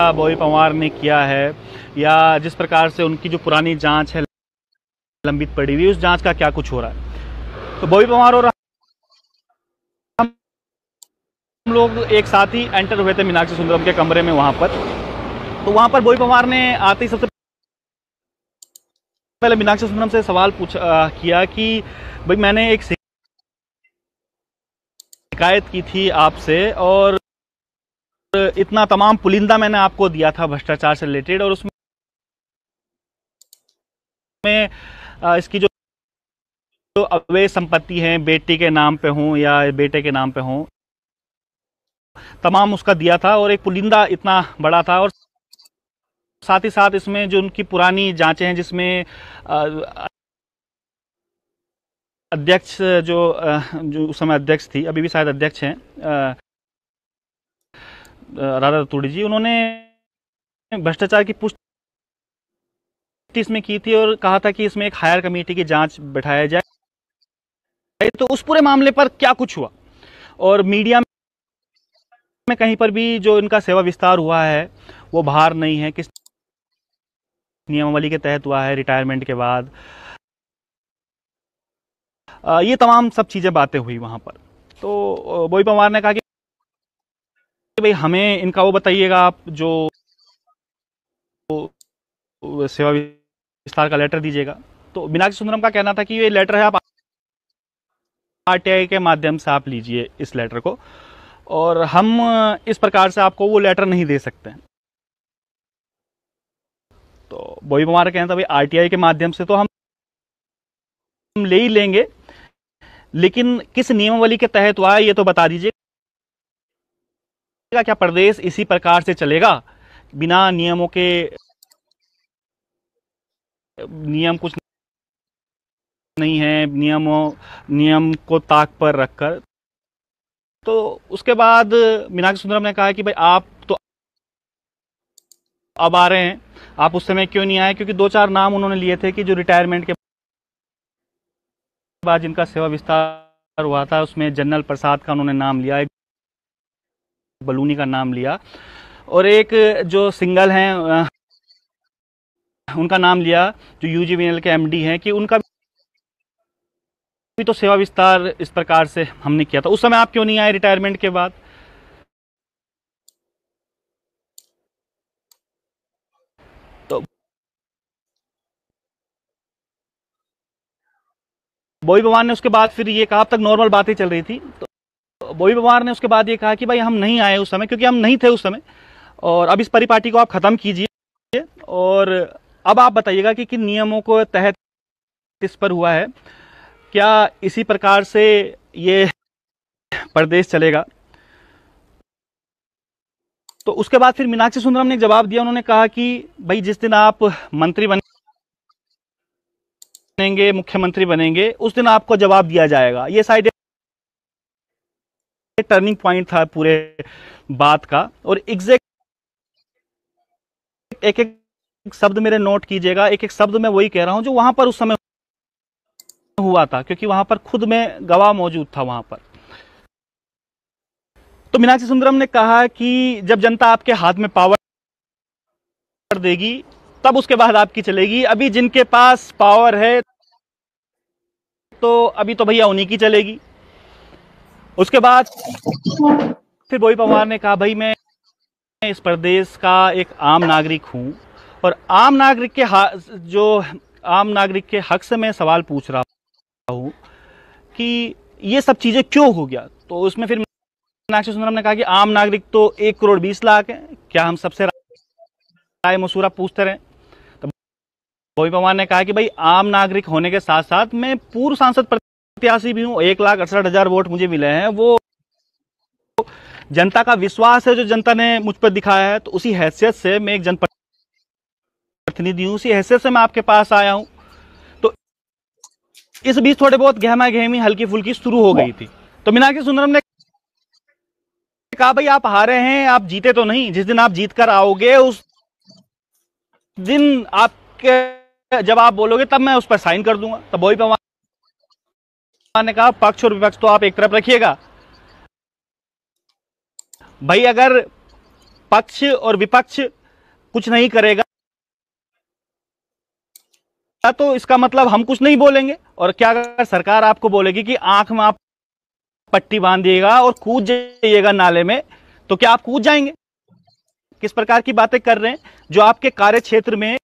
बॉबी पवार ने किया है, या जिस प्रकार से उनकी जो पुरानी जांच है लंबित पड़ी हुई, उस जांच का क्या कुछ हो रहा है। तो बॉबी पवार और हम लोग एक साथ ही एंटर हुए थे मीनाक्षी सुंदरम के कमरे में वहां पर। तो वहां पर बॉबी पवार ने आते ही सबसे पहले मीनाक्षी सुंदरम से सवाल किया कि भाई मैंने एक शिकायत की थी आपसे और इतना तमाम पुलिंदा मैंने आपको दिया था भ्रष्टाचार से रिलेटेड, और उसमें इसकी जो अवैध संपत्ति है बेटी के नाम पे हो या बेटे के नाम पे हो, तमाम उसका दिया था, और एक पुलिंदा इतना बड़ा था। और साथ ही साथ इसमें जो उनकी पुरानी जांचें हैं जिसमें अध्यक्ष जो उस समय अध्यक्ष थी, अभी भी शायद अध्यक्ष हैं, राधा तुर्ड़ी जी, उन्होंने भ्रष्टाचार की पुष्टि इसमें की थी और कहा था कि इसमें एक हायर कमेटी की जांच बैठाया जाए। तो उस पूरे मामले पर क्या कुछ हुआ, और मीडिया में कहीं पर भी जो इनका सेवा विस्तार हुआ है वो बाहर नहीं है, किस नियमावली के तहत हुआ है, रिटायरमेंट के बाद, ये तमाम सब चीजें बातें हुई वहां पर। तो बॉबी पवार ने कहा कि भाई हमें इनका वो बताइएगा, आप जो सेवा विस्तार का लेटर दीजिएगा। तो मीनाक्षी सुंदरम का कहना था कि ये लेटर है, आप आरटीआई के माध्यम से आप लीजिए इस लेटर को, और हम इस प्रकार से आपको वो लेटर नहीं दे सकते हैं। तो बॉबी पवार का कहना था भाई आरटीआई के माध्यम से तो हम ले ही लेंगे, लेकिन किस नियमावली के तहत हुआ है ये तो बता दीजिए। क्या प्रदेश इसी प्रकार से चलेगा, बिना नियमों के, नियम कुछ नहीं है, नियम को ताक पर रखकर। तो उसके बाद मीनाक्षी सुंदरम ने कहा कि भाई आप तो अब आ रहे हैं, आप उस समय क्यों नहीं आए, क्योंकि 2-4 नाम उन्होंने लिए थे कि जो रिटायरमेंट के बाद जिनका सेवा विस्तार हुआ था, उसमें जनरल प्रसाद का उन्होंने नाम लिया, एक बलूनी का नाम लिया, और एक जो सिंगल हैं उनका नाम लिया जो यूजीवीएनएल के एमडी हैं, कि उनका भी तो सेवा विस्तार इस प्रकार से हमने किया था। उस समय आप क्यों नहीं आए रिटायरमेंट के बाद? तो बॉबी पवार ने उसके बाद फिर ये कहा, अब तक नॉर्मल बातें चल रही थी, तो बॉबी पवार ने उसके बाद ये कहा कि भाई हम नहीं आए उस समय, क्योंकि हम नहीं थे उस समय, और अब इस परिपाटी को आप खत्म कीजिए और अब आप बताइएगा कि किन नियमों को तहत इस पर हुआ है, क्या इसी प्रकार से ये प्रदेश चलेगा। तो उसके बाद फिर मीनाक्षी सुंदरम ने एक जवाब दिया, उन्होंने कहा कि भाई जिस दिन आप मंत्री बनेंगे, मुख्यमंत्री बनेंगे, उस दिन आपको जवाब दिया जाएगा। ये शायद टर्निंग पॉइंट था पूरे बात का, और एग्जैक्ट एक एक शब्द मेरे नोट कीजिएगा, एक एक शब्द मैं वही कह रहा हूं जो वहां पर उस समय हुआ था, क्योंकि वहां पर खुद में गवाह मौजूद था वहां पर। तो मीनाक्षी सुंदरम ने कहा कि जब जनता आपके हाथ में पावर देगी तब उसके बाद आपकी चलेगी, अभी जिनके पास पावर है तो अभी तो भैया उन्हीं की चलेगी। उसके बाद फिर बॉबी पवार ने कहा भाई मैं इस प्रदेश का एक आम नागरिक हूं, और आम नागरिक के जो आम नागरिक के हक से मैं सवाल पूछ रहा हूं कि ये सब चीजें क्यों हो गया। तो उसमें फिर मीनाक्षी सुंदरम ने कहा कि आम नागरिक तो 1,20,00,000 है, क्या हम सबसे राय मशूरा पूछते रहे। तो बॉबी पवार ने कहा कि भाई आम नागरिक होने के साथ साथ मैं पूर्व सांसद प्रत्याशी भी हूं, 1,68,000 वोट मुझे मिले हैं, वो जनता का विश्वास है जो जनता ने मुझ पर दिखाया है। तो उसी हैसियत से मैं एक जनप्रतिनिधि हूं, उसी हैसियत से मैं आपके पास आया हूं। तो इस बीच थोड़े बहुत गहमा गहमी हल्की फुल्की शुरू हो गई थी। तो मीनाक्षी सुंदरम ने कहा भाई आप हारे हैं, आप जीते तो नहीं, जिस दिन आप जीत कर आओगे उस दिन आपके जब आप बोलोगे तब मैं उस पर साइन कर दूंगा। तो बॉबी पवार ने कहा पक्ष और विपक्ष तो आप एक तरफ रखिएगा भाई, अगर पक्ष और विपक्ष कुछ नहीं करेगा तो इसका मतलब हम कुछ नहीं बोलेंगे। और क्या अगर सरकार आपको बोलेगी कि आंख में आप पट्टी बांध दिएगा और कूद जाइएगा नाले में, तो क्या आप कूद जाएंगे? किस प्रकार की बातें कर रहे हैं जो आपके कार्य क्षेत्र में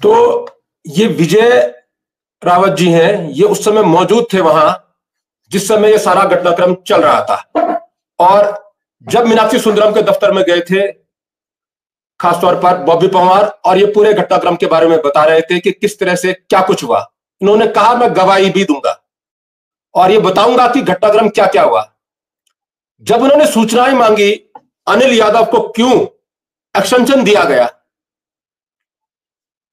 तो ये विजय रावत जी हैं, ये उस समय मौजूद थे वहां जिस समय ये सारा घटनाक्रम चल रहा था। और जब मीनाक्षी सुंदरम के दफ्तर में गए थे, खासतौर पर बॉबी पवार, और ये पूरे घटनाक्रम के बारे में बता रहे थे कि किस तरह से क्या कुछ हुआ। इन्होंने कहा मैं गवाही भी दूंगा और ये बताऊंगा कि घटनाक्रम क्या क्या हुआ। जब उन्होंने सूचनाएं मांगी अनिल यादव को क्यों एक्सटेंशन दिया गया,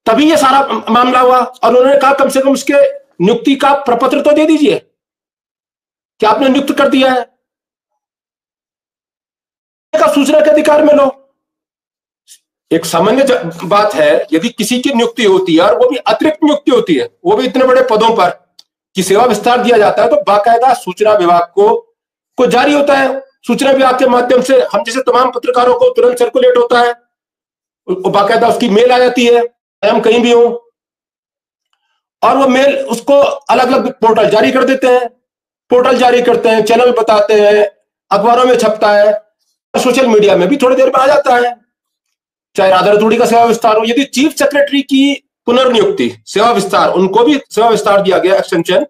तभी ये सारा मामला हुआ। और उन्होंने कहा कम से कम उसके नियुक्ति का प्रपत्र तो दे दीजिए कि आपने नियुक्त कर दिया है, का सूचना के अधिकार में लो। एक सामान्य बात है, यदि किसी की नियुक्ति होती है और वो भी अतिरिक्त नियुक्ति होती है, वो भी इतने बड़े पदों पर कि सेवा विस्तार दिया जाता है, तो बाकायदा सूचना विभाग को जारी होता है। सूचना विभाग के माध्यम से हम जैसे तमाम पत्रकारों को तुरंत सर्कुलेट होता है, बाकायदा उसकी मेल आ जाती है, हम कहीं भी हो, और वो मेल उसको अलग अलग पोर्टल जारी कर देते हैं, पोर्टल जारी करते हैं, चैनल बताते हैं, अखबारों में छपता है, सोशल मीडिया में भी थोड़ी देर में आ जाता है। चाहे राधा रतूड़ी का सेवा विस्तार हो, यदि चीफ सेक्रेटरी की पुनर्नियुक्ति, सेवा विस्तार, उनको भी सेवा विस्तार दिया गया, एक्सटेंशन,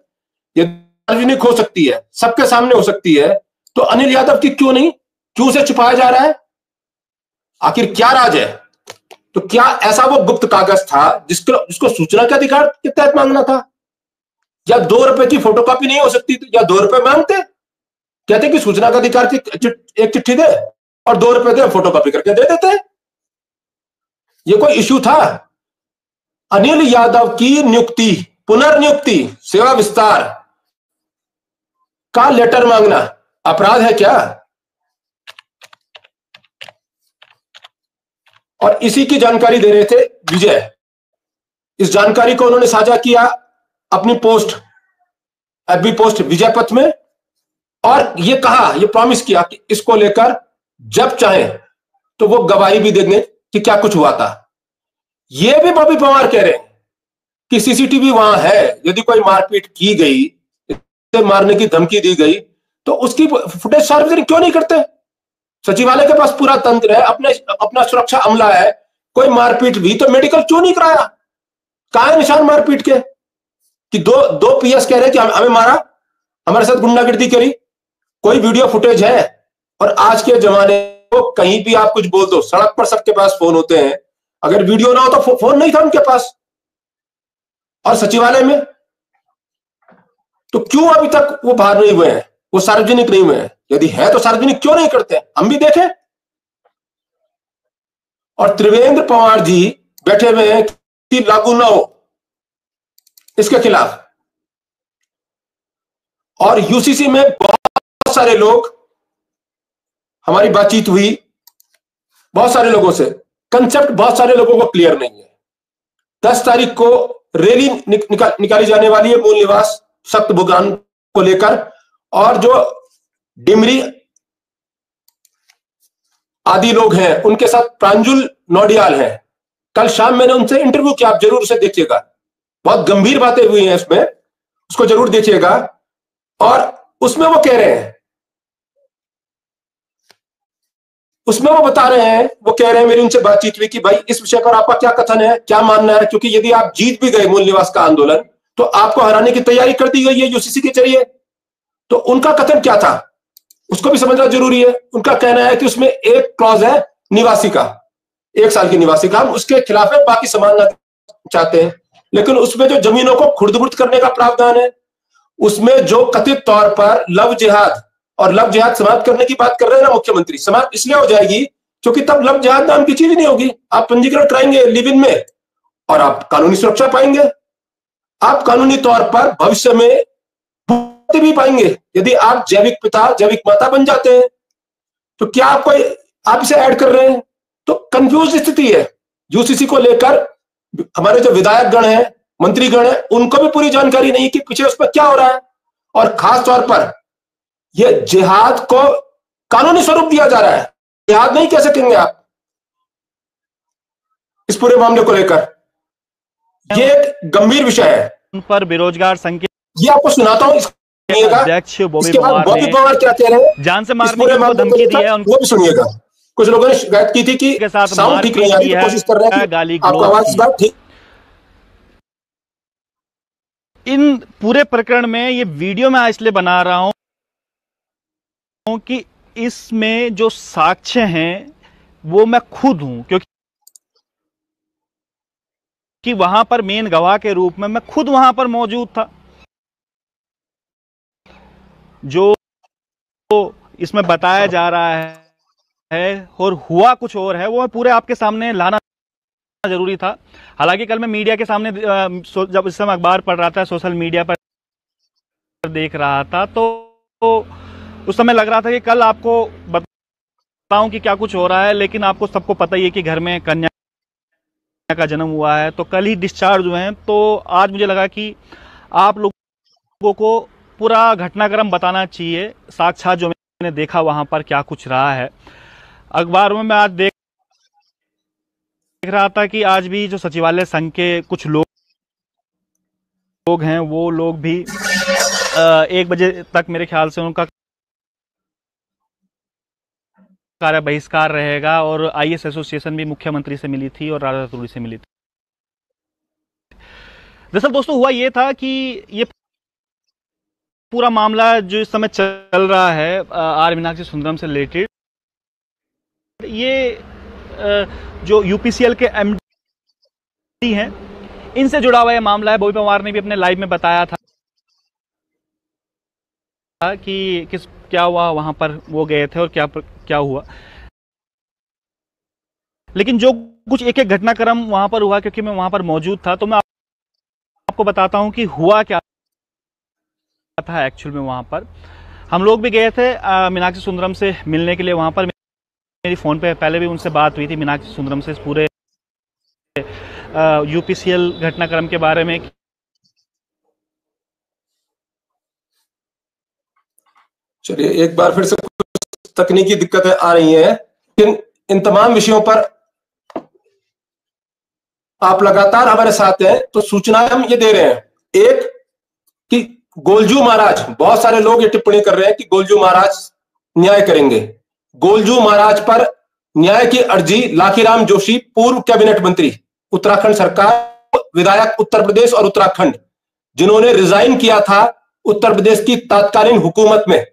यदि सार्वजनिक हो सकती है, सबके सामने हो सकती है, तो अनिल यादव की क्यों नहीं? क्यों से छुपाया जा रहा है? आखिर क्या राज है? तो क्या ऐसा वो गुप्त कागज था जिसको सूचना के अधिकार के तहत मांगना था? या 2 रुपए की फोटोकॉपी नहीं हो सकती थी? या 2 रुपए मांगते, कहते कि सूचना का अधिकार की एक चिट्ठी दे और 2 रुपए दे, फोटोकॉपी करके दे देते। ये कोई इश्यू था? अनिल यादव की नियुक्ति, पुनर्नियुक्ति, सेवा विस्तार का लेटर मांगना अपराध है क्या? और इसी की जानकारी दे रहे थे विजय। इस जानकारी को उन्होंने साझा किया अपनी पोस्ट, एफबी पोस्ट विजय पथ में, और ये कहा, ये प्रॉमिस किया कि इसको लेकर जब चाहे तो वो गवाही भी देंगे कि क्या कुछ हुआ था। ये भी बॉबी पवार कह रहे हैं कि सीसीटीवी वहां है, यदि कोई मारपीट की गई, मारने की धमकी दी गई, तो उसकी फुटेज सार्वजनिक क्यों नहीं करते? सचिवालय के पास पूरा तंत्र है, अपना सुरक्षा अमला है, कोई मारपीट भी तो मेडिकल क्यों नहीं कराया? कहां है निशान मारपीट के? कि दो पीएस कह रहे हैं कि हमें मारा, हमारे साथ गुंडागर्दी करी, कोई वीडियो फुटेज है? और आज के जमाने को कहीं भी आप कुछ बोल दो, सड़क पर सबके पास फोन होते हैं, अगर वीडियो ना हो तो फोन नहीं था उनके पास। और सचिवालय में तो क्यों अभी तक वो बाहर नहीं हुए हैं, वो सार्वजनिक नहीं हुए हैं? यदि है तो सार्वजनिक क्यों नहीं करते? हम भी देखें। और त्रिवेंद्र पवार जी बैठे हुए हैं कि लागू ना हो, इसके खिलाफ। और यूसीसी में बहुत सारे लोग, हमारी बातचीत हुई बहुत सारे लोगों से, कंसेप्ट बहुत सारे लोगों को क्लियर नहीं है। 10 तारीख को रैली निकाली जाने वाली है मूल निवास सख्त भुगतान को लेकर, और जो डिमरी आदि लोग हैं उनके साथ प्रांजुल नौडियाल हैं। कल शाम मैंने उनसे इंटरव्यू किया, आप जरूर उसे देखिएगा, बहुत गंभीर बातें हुई हैं इसमें, उसको जरूर देखिएगा। और उसमें वो कह रहे हैं, उसमें वो बता रहे हैं, वो कह रहे हैं, मेरी उनसे बातचीत हुई कि भाई इस विषय पर आपका क्या कथन है, क्या मानना है, क्योंकि यदि आप जीत भी गए मूल निवास का आंदोलन तो आपको हराने की तैयारी कर दी गई है यूसीसी के जरिए। तो उनका कथन क्या था उसको भी समझना जरूरी है। उनका कहना है कि उसमें एक क्लॉज है निवासी का, 1 साल की निवासी का, हम उसके खिलाफ है, बाकी समानता चाहते हैं। लेकिन उसमें जो जमीनों को खुर्द-बुर्द करने का प्रावधान है, उसमें जो कथित तौर पर लव जिहाद और लव जिहाद समाप्त करने की बात कर रहे हैं ना मुख्यमंत्री, समाप्त इसलिए हो जाएगी क्योंकि तब लव जिहाद नाम की चीज नहीं होगी। आप पंजीकरण कराएंगे लिव इन में और आप कानूनी सुरक्षा पाएंगे। आप कानूनी तौर पर भविष्य में भी पाएंगे यदि आप जैविक पिता जैविक माता बन जाते हैं। तो क्या आप इसे ऐड कर रहे हैं? तो कंफ्यूज स्थिति है यूसीसी को लेकर। हमारे जो विधायक गण है, मंत्री गण है, उनको भी पूरी जानकारी नहीं कि पीछे उस पर क्या हो रहा है। और खास तौर पर यह जिहाद को कानूनी स्वरूप दिया जा रहा है, जिहाद नहीं कह सकेंगे आप इस पूरे मामले को लेकर। यह एक गंभीर विषय है। उन पर बेरोजगार संघ ये आपको सुनाता हूं, अध्यक्ष बॉबी पवार क्या कह रहे हैं, जान से मारने की धमकी दी है, वो भी सुनिएगा। कुछ लोगों ने शिकायत की थी कि साउंड ठीक नहीं आ रही, कोशिश कर रहे हैं कि आपका आवाज इस बार ठीक। इन पूरे प्रकरण में ये वीडियो मैं इसलिए बना रहा हूं कि इसमें जो साक्ष्य हैं वो मैं खुद हूं, क्योंकि वहां पर मेन गवाह के रूप में मैं खुद वहां पर मौजूद था। जो इसमें बताया जा रहा है और हुआ कुछ और है, वो पूरे आपके सामने लाना जरूरी था। हालांकि कल मैं मीडिया के सामने जब इस समय अखबार पढ़ रहा था, सोशल मीडिया पर देख रहा था, तो उस समय लग रहा था कि कल आपको बताऊं कि क्या कुछ हो रहा है। लेकिन आपको सबको पता ही है कि घर में कन्या का जन्म हुआ है, तो कल ही डिस्चार्ज हुए हैं। तो आज मुझे लगा कि आप लोगों को पूरा घटनाक्रम बताना चाहिए, साक्षात जो मैंने देखा वहां पर क्या कुछ रहा है। अखबार में मैं आज देख रहा था कि आज भी जो सचिवालय संघ के कुछ लोग हैं, वो लोग भी 1 बजे तक मेरे ख्याल से उनका कार्य बहिष्कार रहेगा। और आईएएस एसोसिएशन भी मुख्यमंत्री से मिली थी और राजा रतूड़ी से मिली थी। दरअसल दोस्तों हुआ ये था कि ये पूरा मामला जो इस समय चल रहा है आर मीनाक्षी सुंदरम से रिलेटेड, ये जो यूपीसीएल के एमडी हैं इनसे जुड़ा हुआ यह मामला है। बॉबी पवार ने भी अपने लाइव में बताया था कि क्या हुआ वहां पर, वो गए थे और क्या हुआ। लेकिन जो कुछ एक एक घटनाक्रम वहां पर हुआ, क्योंकि मैं वहां पर मौजूद था, तो मैं आपको बताता हूं कि हुआ क्या था एक्चुअल में। वहां पर हम लोग भी गए थे मीनाक्षी सुंदरम से मिलने के लिए। वहां पर मेरी फोन पे पहले भी उनसे बात हुई थी मीनाक्षी सुंदरम से इस पूरे यूपीसीएल घटनाक्रम के बारे में। चलिए, एक बार फिर से कुछ तकनीकी दिक्कतें आ रही हैं, लेकिन इन तमाम विषयों पर आप लगातार हमारे साथ हैं, तो सूचनाएं हम ये दे रहे हैं। एक कि गोलजू महाराज, बहुत सारे लोग ये टिप्पणी कर रहे हैं कि गोलजू महाराज न्याय करेंगे। गोलजू महाराज पर न्याय की अर्जी लाखीराम जोशी, पूर्व कैबिनेट मंत्री, उत्तराखंड सरकार, विधायक उत्तर प्रदेश और उत्तराखंड, जिन्होंने रिजाइन किया था उत्तर प्रदेश की तत्कालीन हुकूमत में।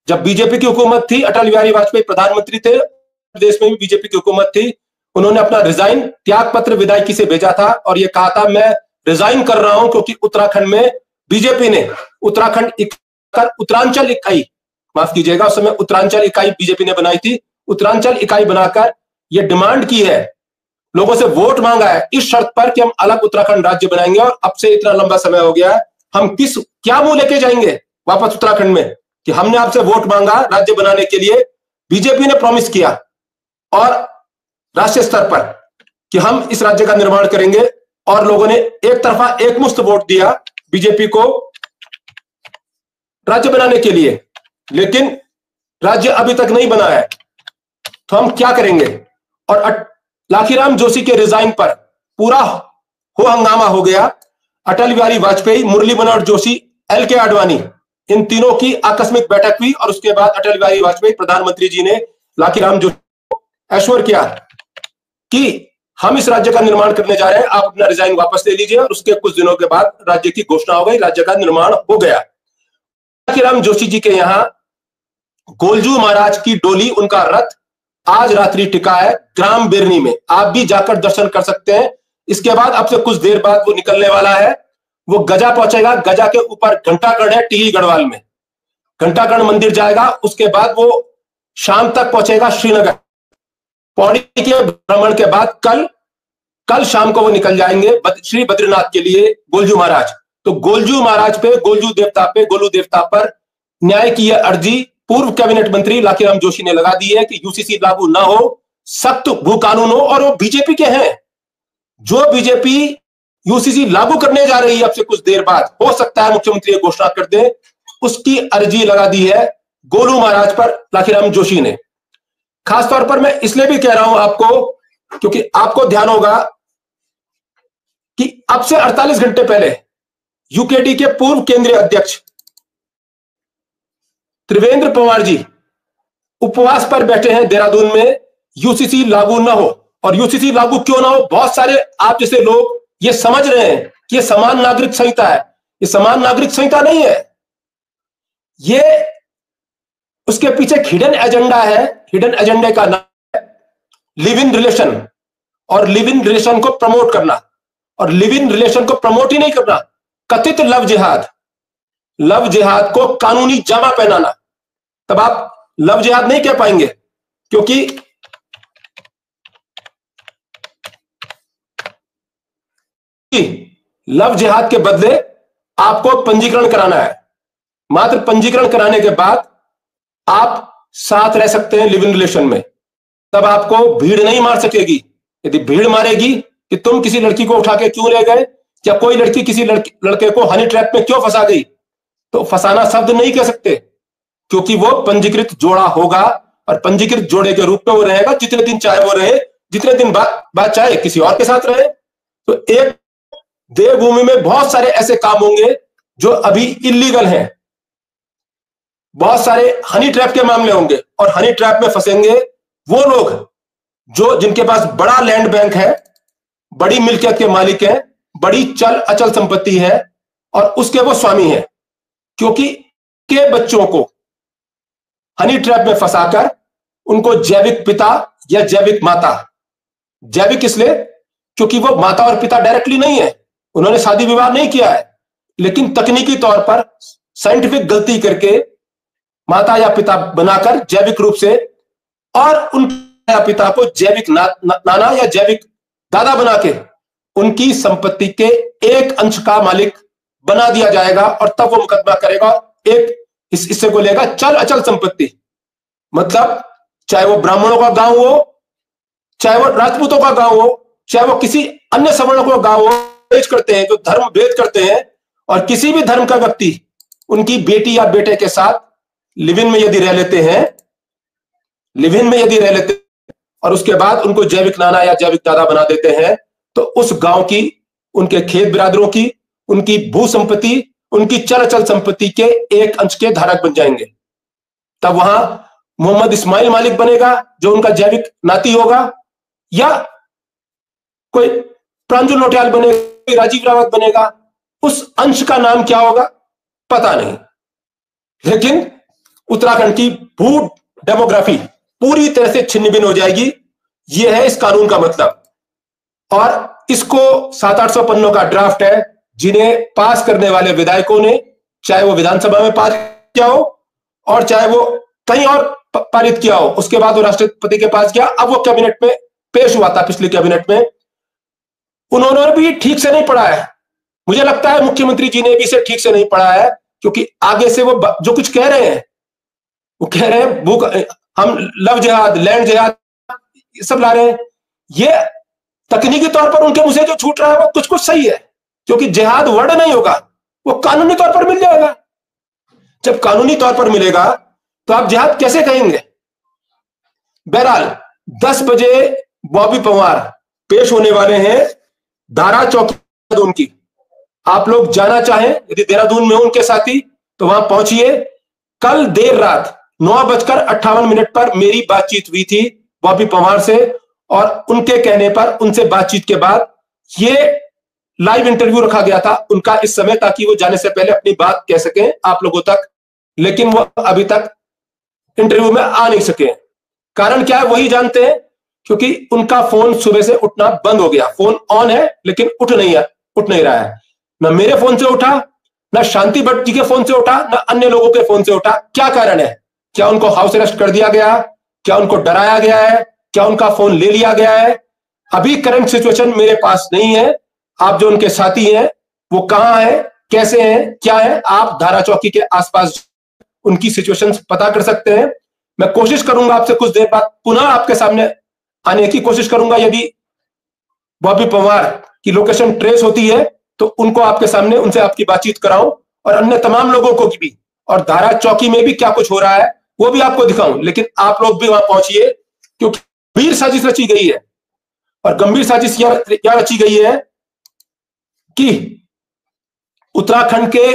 जब बीजेपी की हुकूमत थी, अटल बिहारी वाजपेयी प्रधानमंत्री थे, प्रदेश में भी बीजेपी की हुकूमत थी, उन्होंने अपना रिजाइन त्याग पत्र विधायकी से भेजा था और यह कहा था मैं रिजाइन कर रहा हूं क्योंकि उत्तराखंड में बीजेपी ने उत्तरांचल इकाई, माफ कीजिएगा, उस समय उत्तरांचल इकाई बीजेपी ने बनाई थी, उत्तरांचल इकाई बनाकर यह डिमांड की है लोगों से वोट मांगा है इस शर्त पर कि हम अलग उत्तराखंड राज्य बनाएंगे, और अब से इतना लंबा समय हो गया है, हम क्या मुंह लेके जाएंगे वापस उत्तराखंड में कि हमने आपसे वोट मांगा राज्य बनाने के लिए, बीजेपी ने प्रॉमिस किया और राष्ट्रीय स्तर पर कि हम इस राज्य का निर्माण करेंगे, और लोगों ने एक तरफा एकमुश्त वोट दिया बीजेपी को राज्य बनाने के लिए, लेकिन राज्य अभी तक नहीं बना है। तो हम क्या करेंगे? और लाखीराम जोशी के रिजाइन पर पूरा हो हंगामा हो गया। अटल बिहारी वाजपेयी, मुरली मनोहर जोशी, एल.के. आडवाणी, इन तीनों की आकस्मिक बैठक हुई और उसके बाद अटल बिहारी वाजपेयी प्रधानमंत्री जी ने लाखीराम जोशी को एश्योर किया कि हम इस राज्य का निर्माण करने जा रहे हैं, आप अपना रिजाइन वापस ले लीजिए। और उसके कुछ दिनों के बाद राज्य की घोषणा हो गई, राज्य का निर्माण हो गया। लाखीराम जोशी जी के यहां गोलजू महाराज की डोली, उनका रथ आज रात्रि टिका है ग्राम बिरनी में, आप भी जाकर दर्शन कर सकते हैं। इसके बाद अब से कुछ देर बाद वो निकलने वाला है, वो गजा पहुंचेगा, गजा के ऊपर घंटागढ़ है टिहरी गढ़वाल में, घंटागढ़ मंदिर जाएगा। उसके बाद वो शाम तक पहुंचेगा श्रीनगर। पौड़ी के भ्रमण के बाद कल शाम को वो निकल जाएंगे श्री बद्रीनाथ के लिए गोलजू महाराज। तो गोलजू महाराज पे, गोलजू देवता पे, गोलू देवता पर न्याय की यह अर्जी पूर्व कैबिनेट मंत्री लाखीराम जोशी ने लगा दी है कि यूसीसी लागू ना हो, सख्त भू कानून हो। और वो बीजेपी के हैं, जो बीजेपी यूसीसी लागू करने जा रही है अब से कुछ देर बाद, हो सकता है मुख्यमंत्री घोषणा कर दे, उसकी अर्जी लगा दी है गोलू महाराज पर लाखीराम जोशी ने। खासतौर पर मैं इसलिए भी कह रहा हूं आपको, क्योंकि आपको ध्यान होगा कि अब से 48 घंटे पहले यूकेडी के पूर्व केंद्रीय अध्यक्ष त्रिवेंद्र पंवार जी उपवास पर बैठे हैं देहरादून में, यूसीसी लागू ना हो। और यूसीसी लागू क्यों ना हो, बहुत सारे आप जैसे लोग ये समझ रहे हैं कि ये समान नागरिक संहिता है। ये समान नागरिक संहिता नहीं है, ये उसके पीछे एक हिडन एजेंडा है। हिडन एजेंडे का नाम है लिव इन रिलेशन, और लिव इन रिलेशन को प्रमोट करना, और लिव इन रिलेशन को प्रमोट ही नहीं करना, कथित लव जिहाद को कानूनी जामा पहनाना। तब आप लव जिहाद नहीं कह पाएंगे, क्योंकि लव जिहाद के बदले आपको पंजीकरण कराना है। मात्र पंजीकरण कराने के बाद आप साथ रह सकते हैं लिव इन रिलेशन में। तब आपको भीड़ नहीं मार सकेगी। यदि भीड़ मारेगी कि तुम किसी लड़की को उठा के क्यों ले गए, या कोई लड़की किसी लड़के को हनी ट्रैप में क्यों फंसा गई, तो फंसाना शब्द नहीं कह सकते, क्योंकि वो पंजीकृत जोड़ा होगा, और पंजीकृत जोड़े के रूप में वो रहेगा जितने दिन चाहे वो रहे, जितने दिन बाद चाहे किसी और के साथ रहे। तो एक देवभूमि में बहुत सारे ऐसे काम होंगे जो अभी इलीगल हैं, बहुत सारे हनी ट्रैप के मामले होंगे, और हनी ट्रैप में फंसेंगे वो लोग जिनके पास बड़ा लैंड बैंक है, बड़ी मिल्कियत के मालिक हैं, बड़ी चल अचल संपत्ति है, और उसके वो स्वामी हैं। क्योंकि के बच्चों को हनी ट्रैप में फंसाकर उनको जैविक पिता या जैविक माता, जैविक इसलिए क्योंकि वो माता और पिता डायरेक्टली नहीं है, उन्होंने शादी विवाह नहीं किया है, लेकिन तकनीकी तौर पर साइंटिफिक गलती करके माता या पिता बनाकर जैविक रूप से, और उन पिता को जैविक नाना या जैविक दादा बना के उनकी संपत्ति के एक अंश का मालिक बना दिया जाएगा, और तब वो मुकदमा करेगा। एक इस हिस्से को लेगा चल अचल संपत्ति, मतलब चाहे वो ब्राह्मणों का गांव हो, चाहे वो राजपूतों का गांव हो, चाहे वो किसी अन्य सवर्णों का गांव हो, भेद करते हैं, जो धर्म भेद करते हैं, और किसी भी धर्म का व्यक्ति उनकी बेटी या बेटे के साथ लिव इन में यदि रह लेते हैं, लिव इन में यदि रह लेते हैं, और उसके बाद उनको जैविक नाना या जैविक दादा बना देते हैं, तो उस गांव की, उनके खेत बिरादरों की, उनकी भू संपत्ति, उनकी चल अचल संपत्ति के एक अंश के धारक बन जाएंगे। तब वहां मोहम्मद इस्माइल मालिक बनेगा, जो उनका जैविक नाती होगा, या कोई प्रांजल नौटियाल बनेगा, राजीव रावत बनेगा। उस अंश का नाम क्या होगा पता नहीं, लेकिन उत्तराखंड की भू डेमोग्राफी पूरी तरह से छिन्न भिन्न हो जाएगी। यह है इस कानून का मतलब। और इसको 700-800 पन्नों का ड्राफ्ट है, जिन्हें पास करने वाले विधायकों ने, चाहे वो विधानसभा में पास किया हो और चाहे वो कहीं और पारित किया हो, उसके बाद वो राष्ट्रपति के पास गया, अब वो कैबिनेट में पेश हुआ था पिछली कैबिनेट में, उन्होंने भी ठीक से नहीं पढ़ा है। मुझे लगता है मुख्यमंत्री जी ने भी इसे ठीक से नहीं पढ़ा है, क्योंकि आगे से वो जो कुछ कह रहे हैं, वो कह रहे हैं भूख, हम लव जिहाद, लैंड जिहाद सब ला रहे हैं। ये तकनीकी तौर पर उनके मुंह से जो छूट रहा है वो कुछ कुछ सही है, क्योंकि जिहाद वर्ड नहीं होगा, वो कानूनी तौर पर मिल जाएगा। जब कानूनी तौर पर मिलेगा तो आप जिहाद कैसे कहेंगे? बहरहाल 10 बजे बॉबी पवार पेश होने वाले हैं दारा चौकी देहरादून की। आप लोग जाना चाहें, यदि देहरादून में उनके साथी, तो वहां पहुंचिए। कल देर रात 9:58 पर मेरी बातचीत हुई थी बॉबी पवार से, और उनके कहने पर उनसे बातचीत के बाद ये लाइव इंटरव्यू रखा गया था उनका इस समय, ताकि वो जाने से पहले अपनी बात कह सकें आप लोगों तक, लेकिन वो अभी तक इंटरव्यू में आ नहीं सके। कारण क्या है वही जानते हैं, क्योंकि उनका फोन सुबह से उठना बंद हो गया। फोन ऑन है लेकिन उठ नहीं रहा है। ना मेरे फोन से उठा, ना शांति भट्ट जी के फोन से उठा, ना अन्य लोगों के फोन से उठा। क्या कारण है? क्या उनको हाउस अरेस्ट कर दिया गया? क्या उनको डराया गया है? क्या उनका फोन ले लिया गया है? अभी करंट सिचुएशन मेरे पास नहीं है। आप जो उनके साथी हैं वो कहां है, कैसे हैं, क्या है, आप धारा चौकी के आसपास उनकी सिचुएशन पता कर सकते हैं। मैं कोशिश करूंगा आपसे कुछ देर बाद पुनः आपके सामने आने की कोशिश करूंगा। यदि बॉबी पवार की लोकेशन ट्रेस होती है तो उनको आपके सामने उनसे आपकी बातचीत कराऊं, और अन्य तमाम लोगों को भी, और धारा चौकी में भी क्या कुछ हो रहा है वो भी आपको दिखाऊं। लेकिन आप लोग भी वहां पहुंचिए, क्योंकि गंभीर साजिश रची गई है। और गंभीर साजिश यह रची गई है कि उत्तराखंड के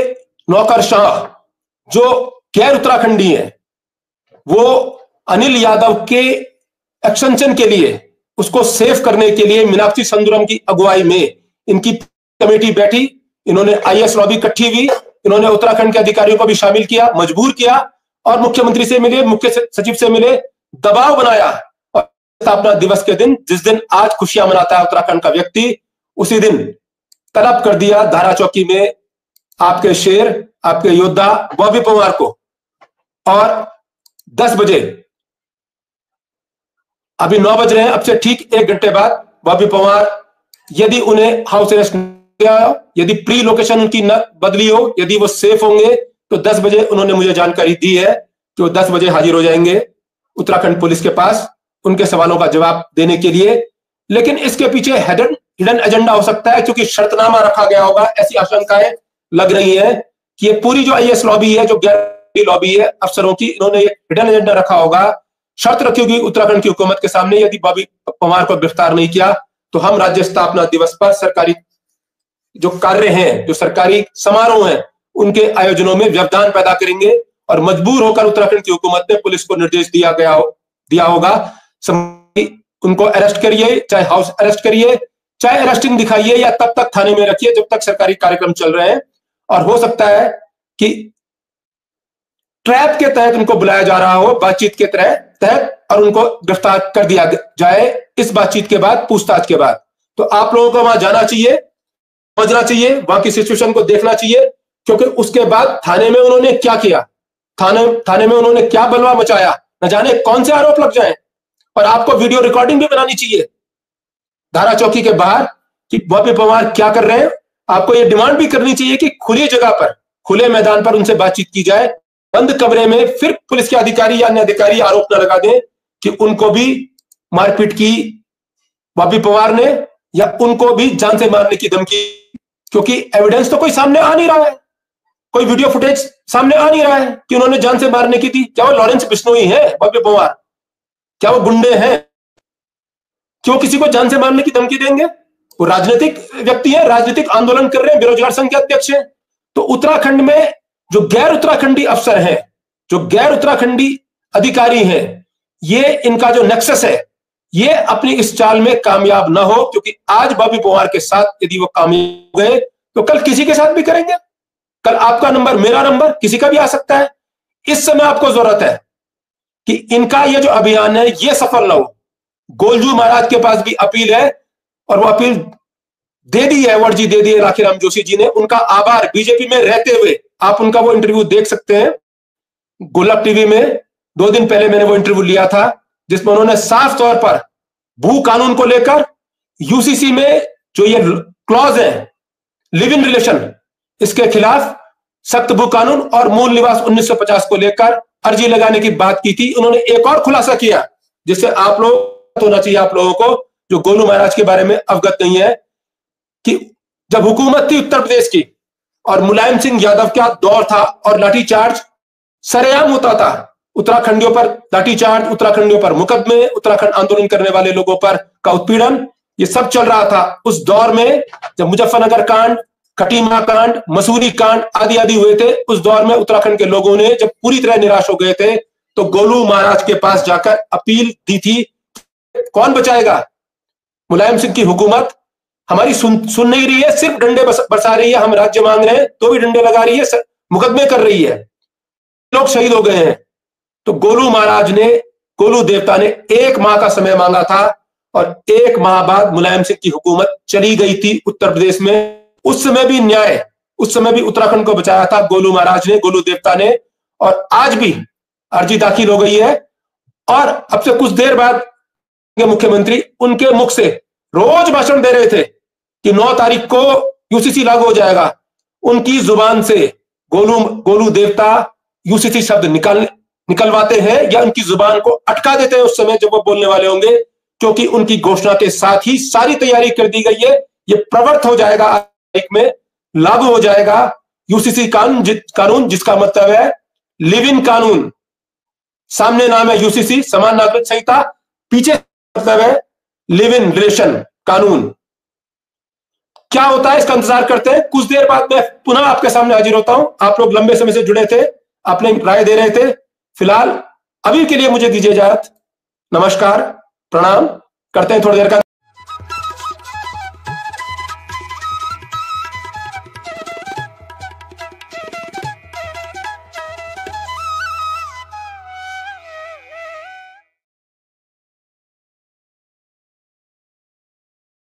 नौकरशाह जो गैर उत्तराखंडी है, वो अनिल यादव के एक्सटेंशन के लिए, उसको सेव करने के लिए मीनाक्षी सुंदरम की अगुवाई में इनकी कमेटी बैठी। इन्होंने आईएएस लॉबी इकट्ठी हुई, इन्होंने उत्तराखंड के अधिकारियों को भी शामिल किया, मजबूर किया, और मुख्यमंत्री से मिले, मुख्य सचिव से मिले, दबाव बनाया। और स्थापना दिवस के दिन, जिस दिन आज खुशियां मनाता है उत्तराखंड का व्यक्ति, उसी दिन तलब कर दिया धारा चौकी में आपके शेर, आपके योद्धा बॉबी पवार को। और 10 बजे, अभी 9 बज रहे हैं, अब से ठीक 1 घंटे बाद बॉबी पवार, यदि उन्हें हाउस अरेस्ट किया, यदि प्री लोकेशन उनकी न बदली हो, यदि वो सेफ होंगे, तो 10 बजे उन्होंने मुझे जानकारी दी है कि वो 10 बजे हाजिर हो जाएंगे उत्तराखंड पुलिस के पास उनके सवालों का जवाब देने के लिए। लेकिन इसके पीछे हिडन एजेंडा हो सकता है, क्योंकि शर्तनामा रखा गया होगा, ऐसी आशंकाएं लग रही है कि ये पूरी जो आईएएस लॉबी है, जो गैर लॉबी है अफसरों की, इन्होंने ये हिडन एजेंडा रखा होगा। शर्त रखी होगी उत्तराखंड की हुकूमत के सामने, यदि बॉबी पवार को गिरफ्तार नहीं किया तो हम राज्य स्थापना दिवस पर सरकारी जो कार्य हैं, जो सरकारी समारोह हैं, उनके आयोजनों में व्यवधान पैदा करेंगे। और मजबूर होकर उत्तराखंड की हुकूमत ने पुलिस को निर्देश दिया होगा, उनको अरेस्ट करिए, चाहे हाउस अरेस्ट करिए, चाहे अरेस्टिंग दिखाइए, या तब तक थाने में रखिए जब तक सरकारी कार्यक्रम चल रहे हैं। और हो सकता है कि ट्रैप के तहत उनको बुलाया जा रहा हो, बातचीत के तहत, और उनको गिरफ्तार कर दिया जाए इस बातचीत के बाद, पूछताछ के बाद। तो आप लोगों को वहां जाना चाहिए, समझना चाहिए, वहां की सिचुएशन को देखना चाहिए, क्योंकि उसके बाद थाने में उन्होंने क्या किया, थाने में उन्होंने क्या बलवा मचाया, न जाने कौन से आरोप लग जाएं। और आपको वीडियो रिकॉर्डिंग भी बनानी चाहिए धारा चौकी के बाहर कि बॉबी पवार क्या कर रहे हैं। आपको यह डिमांड भी करनी चाहिए कि खुली जगह पर, खुले मैदान पर उनसे बातचीत की जाए, बंद कमरे में। फिर पुलिस के अधिकारी या अन्य अधिकारी आरोप न लगा दें कि उनको भी मारपीट की बॉबी पवार ने, या उनको भी जान से मारने की धमकी, क्योंकि एविडेंस तो कोई सामने आ नहीं रहा है, कोई वीडियो फुटेज सामने आ नहीं रहा है कि उन्होंने जान से मारने की थी। क्या वो लॉरेंस बिश्नोई है बॉबी पवार? क्या वो गुंडे हैं? क्यों किसी को जान से मारने की धमकी देंगे? वो राजनीतिक व्यक्ति है, राजनीतिक आंदोलन कर रहे हैं, बेरोजगार संघ के अध्यक्ष हैं। तो उत्तराखंड में जो गैर उत्तराखंडी अफसर हैं, जो गैर उत्तराखंडी अधिकारी हैं, ये इनका जो नेक्सस है, ये अपनी इस चाल में कामयाब ना हो, क्योंकि आज बॉबी पवार के साथ यदि वो कामयाब हो गए तो कल किसी के साथ भी करेंगे। कल आपका नंबर, मेरा नंबर, किसी का भी आ सकता है। इस समय आपको जरूरत है कि इनका ये जो अभियान है ये सफल ना हो। गोलजू महाराज के पास भी अपील है, और वो अपील दे दी है, अवार्ड जी दे दिए राखीराम जोशी जी ने। उनका आभार, बीजेपी में रहते हुए आप उनका वो इंटरव्यू देख सकते हैं गोलक टीवी में। 2 दिन पहले मैंने वो इंटरव्यू लिया था, जिसमें उन्होंने साफ तौर पर भू कानून को लेकर यूसीसी में जो ये क्लॉज है लिव इन रिलेशन, इसके खिलाफ सख्त भू कानून और मूल निवास 1950 को लेकर अर्जी लगाने की बात की थी। उन्होंने एक और खुलासा किया जिससे आप लोग होना चाहिए, आप लोगों को जो गोलू महाराज के बारे में अवगत नहीं है, कि जब हुकूमत थी उत्तर प्रदेश की और मुलायम सिंह यादव का दौर था और लाठीचार्ज सरेआम होता था, उत्तराखंडियों पर लाठीचार्ज, उत्तराखंडियों पर मुकदमे, उत्तराखंड आंदोलन करने वाले लोगों पर का उत्पीड़न, ये सब चल रहा था। उस दौर में जब मुजफ्फरनगर कांड, खटीमा कांड, मसूरी कांड आदि आदि हुए थे, उस दौर में उत्तराखंड के लोगों ने जब पूरी तरह निराश हो गए थे तो गोलू महाराज के पास जाकर अपील दी थी। कौन बचाएगा? मुलायम सिंह की हुकूमत हमारी सुन नहीं रही है, सिर्फ डंडे बरसा रही है। हम राज्य मांग रहे हैं तो भी डंडे लगा रही है, मुकदमे कर रही है, लोग शहीद हो गए हैं। तो गोलू महाराज ने, गोलू देवता ने 1 माह का समय मांगा था और 1 माह बाद मुलायम सिंह की हुकूमत चली गई थी उत्तर प्रदेश में। उस समय भी न्याय, उस समय भी उत्तराखंड को बचाया था गोलू महाराज ने, गोलू देवता ने। और आज भी अर्जी दाखिल हो गई है और अब से कुछ देर बाद मुख्यमंत्री उनके मुख से रोज भाषण दे रहे थे कि 9 तारीख को यूसीसी लागू हो जाएगा। उनकी जुबान से गोलू देवता यूसीसी शब्द निकलवाते हैं या उनकी जुबान को अटका देते हैं उस समय जब वो बोलने वाले होंगे, क्योंकि उनकी घोषणा के साथ ही सारी तैयारी कर दी गई है। ये प्रवर्त हो जाएगा, में लागू हो जाएगा यूसीसी कानून, जिसका मतलब है लिव इन कानून। सामने नाम है यूसीसी, समान नागरिक संहिता, पीछे मतलब है लिव इन रिलेशन कानून। क्या होता है इसका इंतजार करते हैं। कुछ देर बाद मैं पुनः आपके सामने हाजिर होता हूं। आप लोग लंबे समय से जुड़े थे, आपने राय दे रहे थे। फिलहाल अभी के लिए मुझे दीजिए इजाजत। नमस्कार, प्रणाम, करते हैं थोड़ी देर का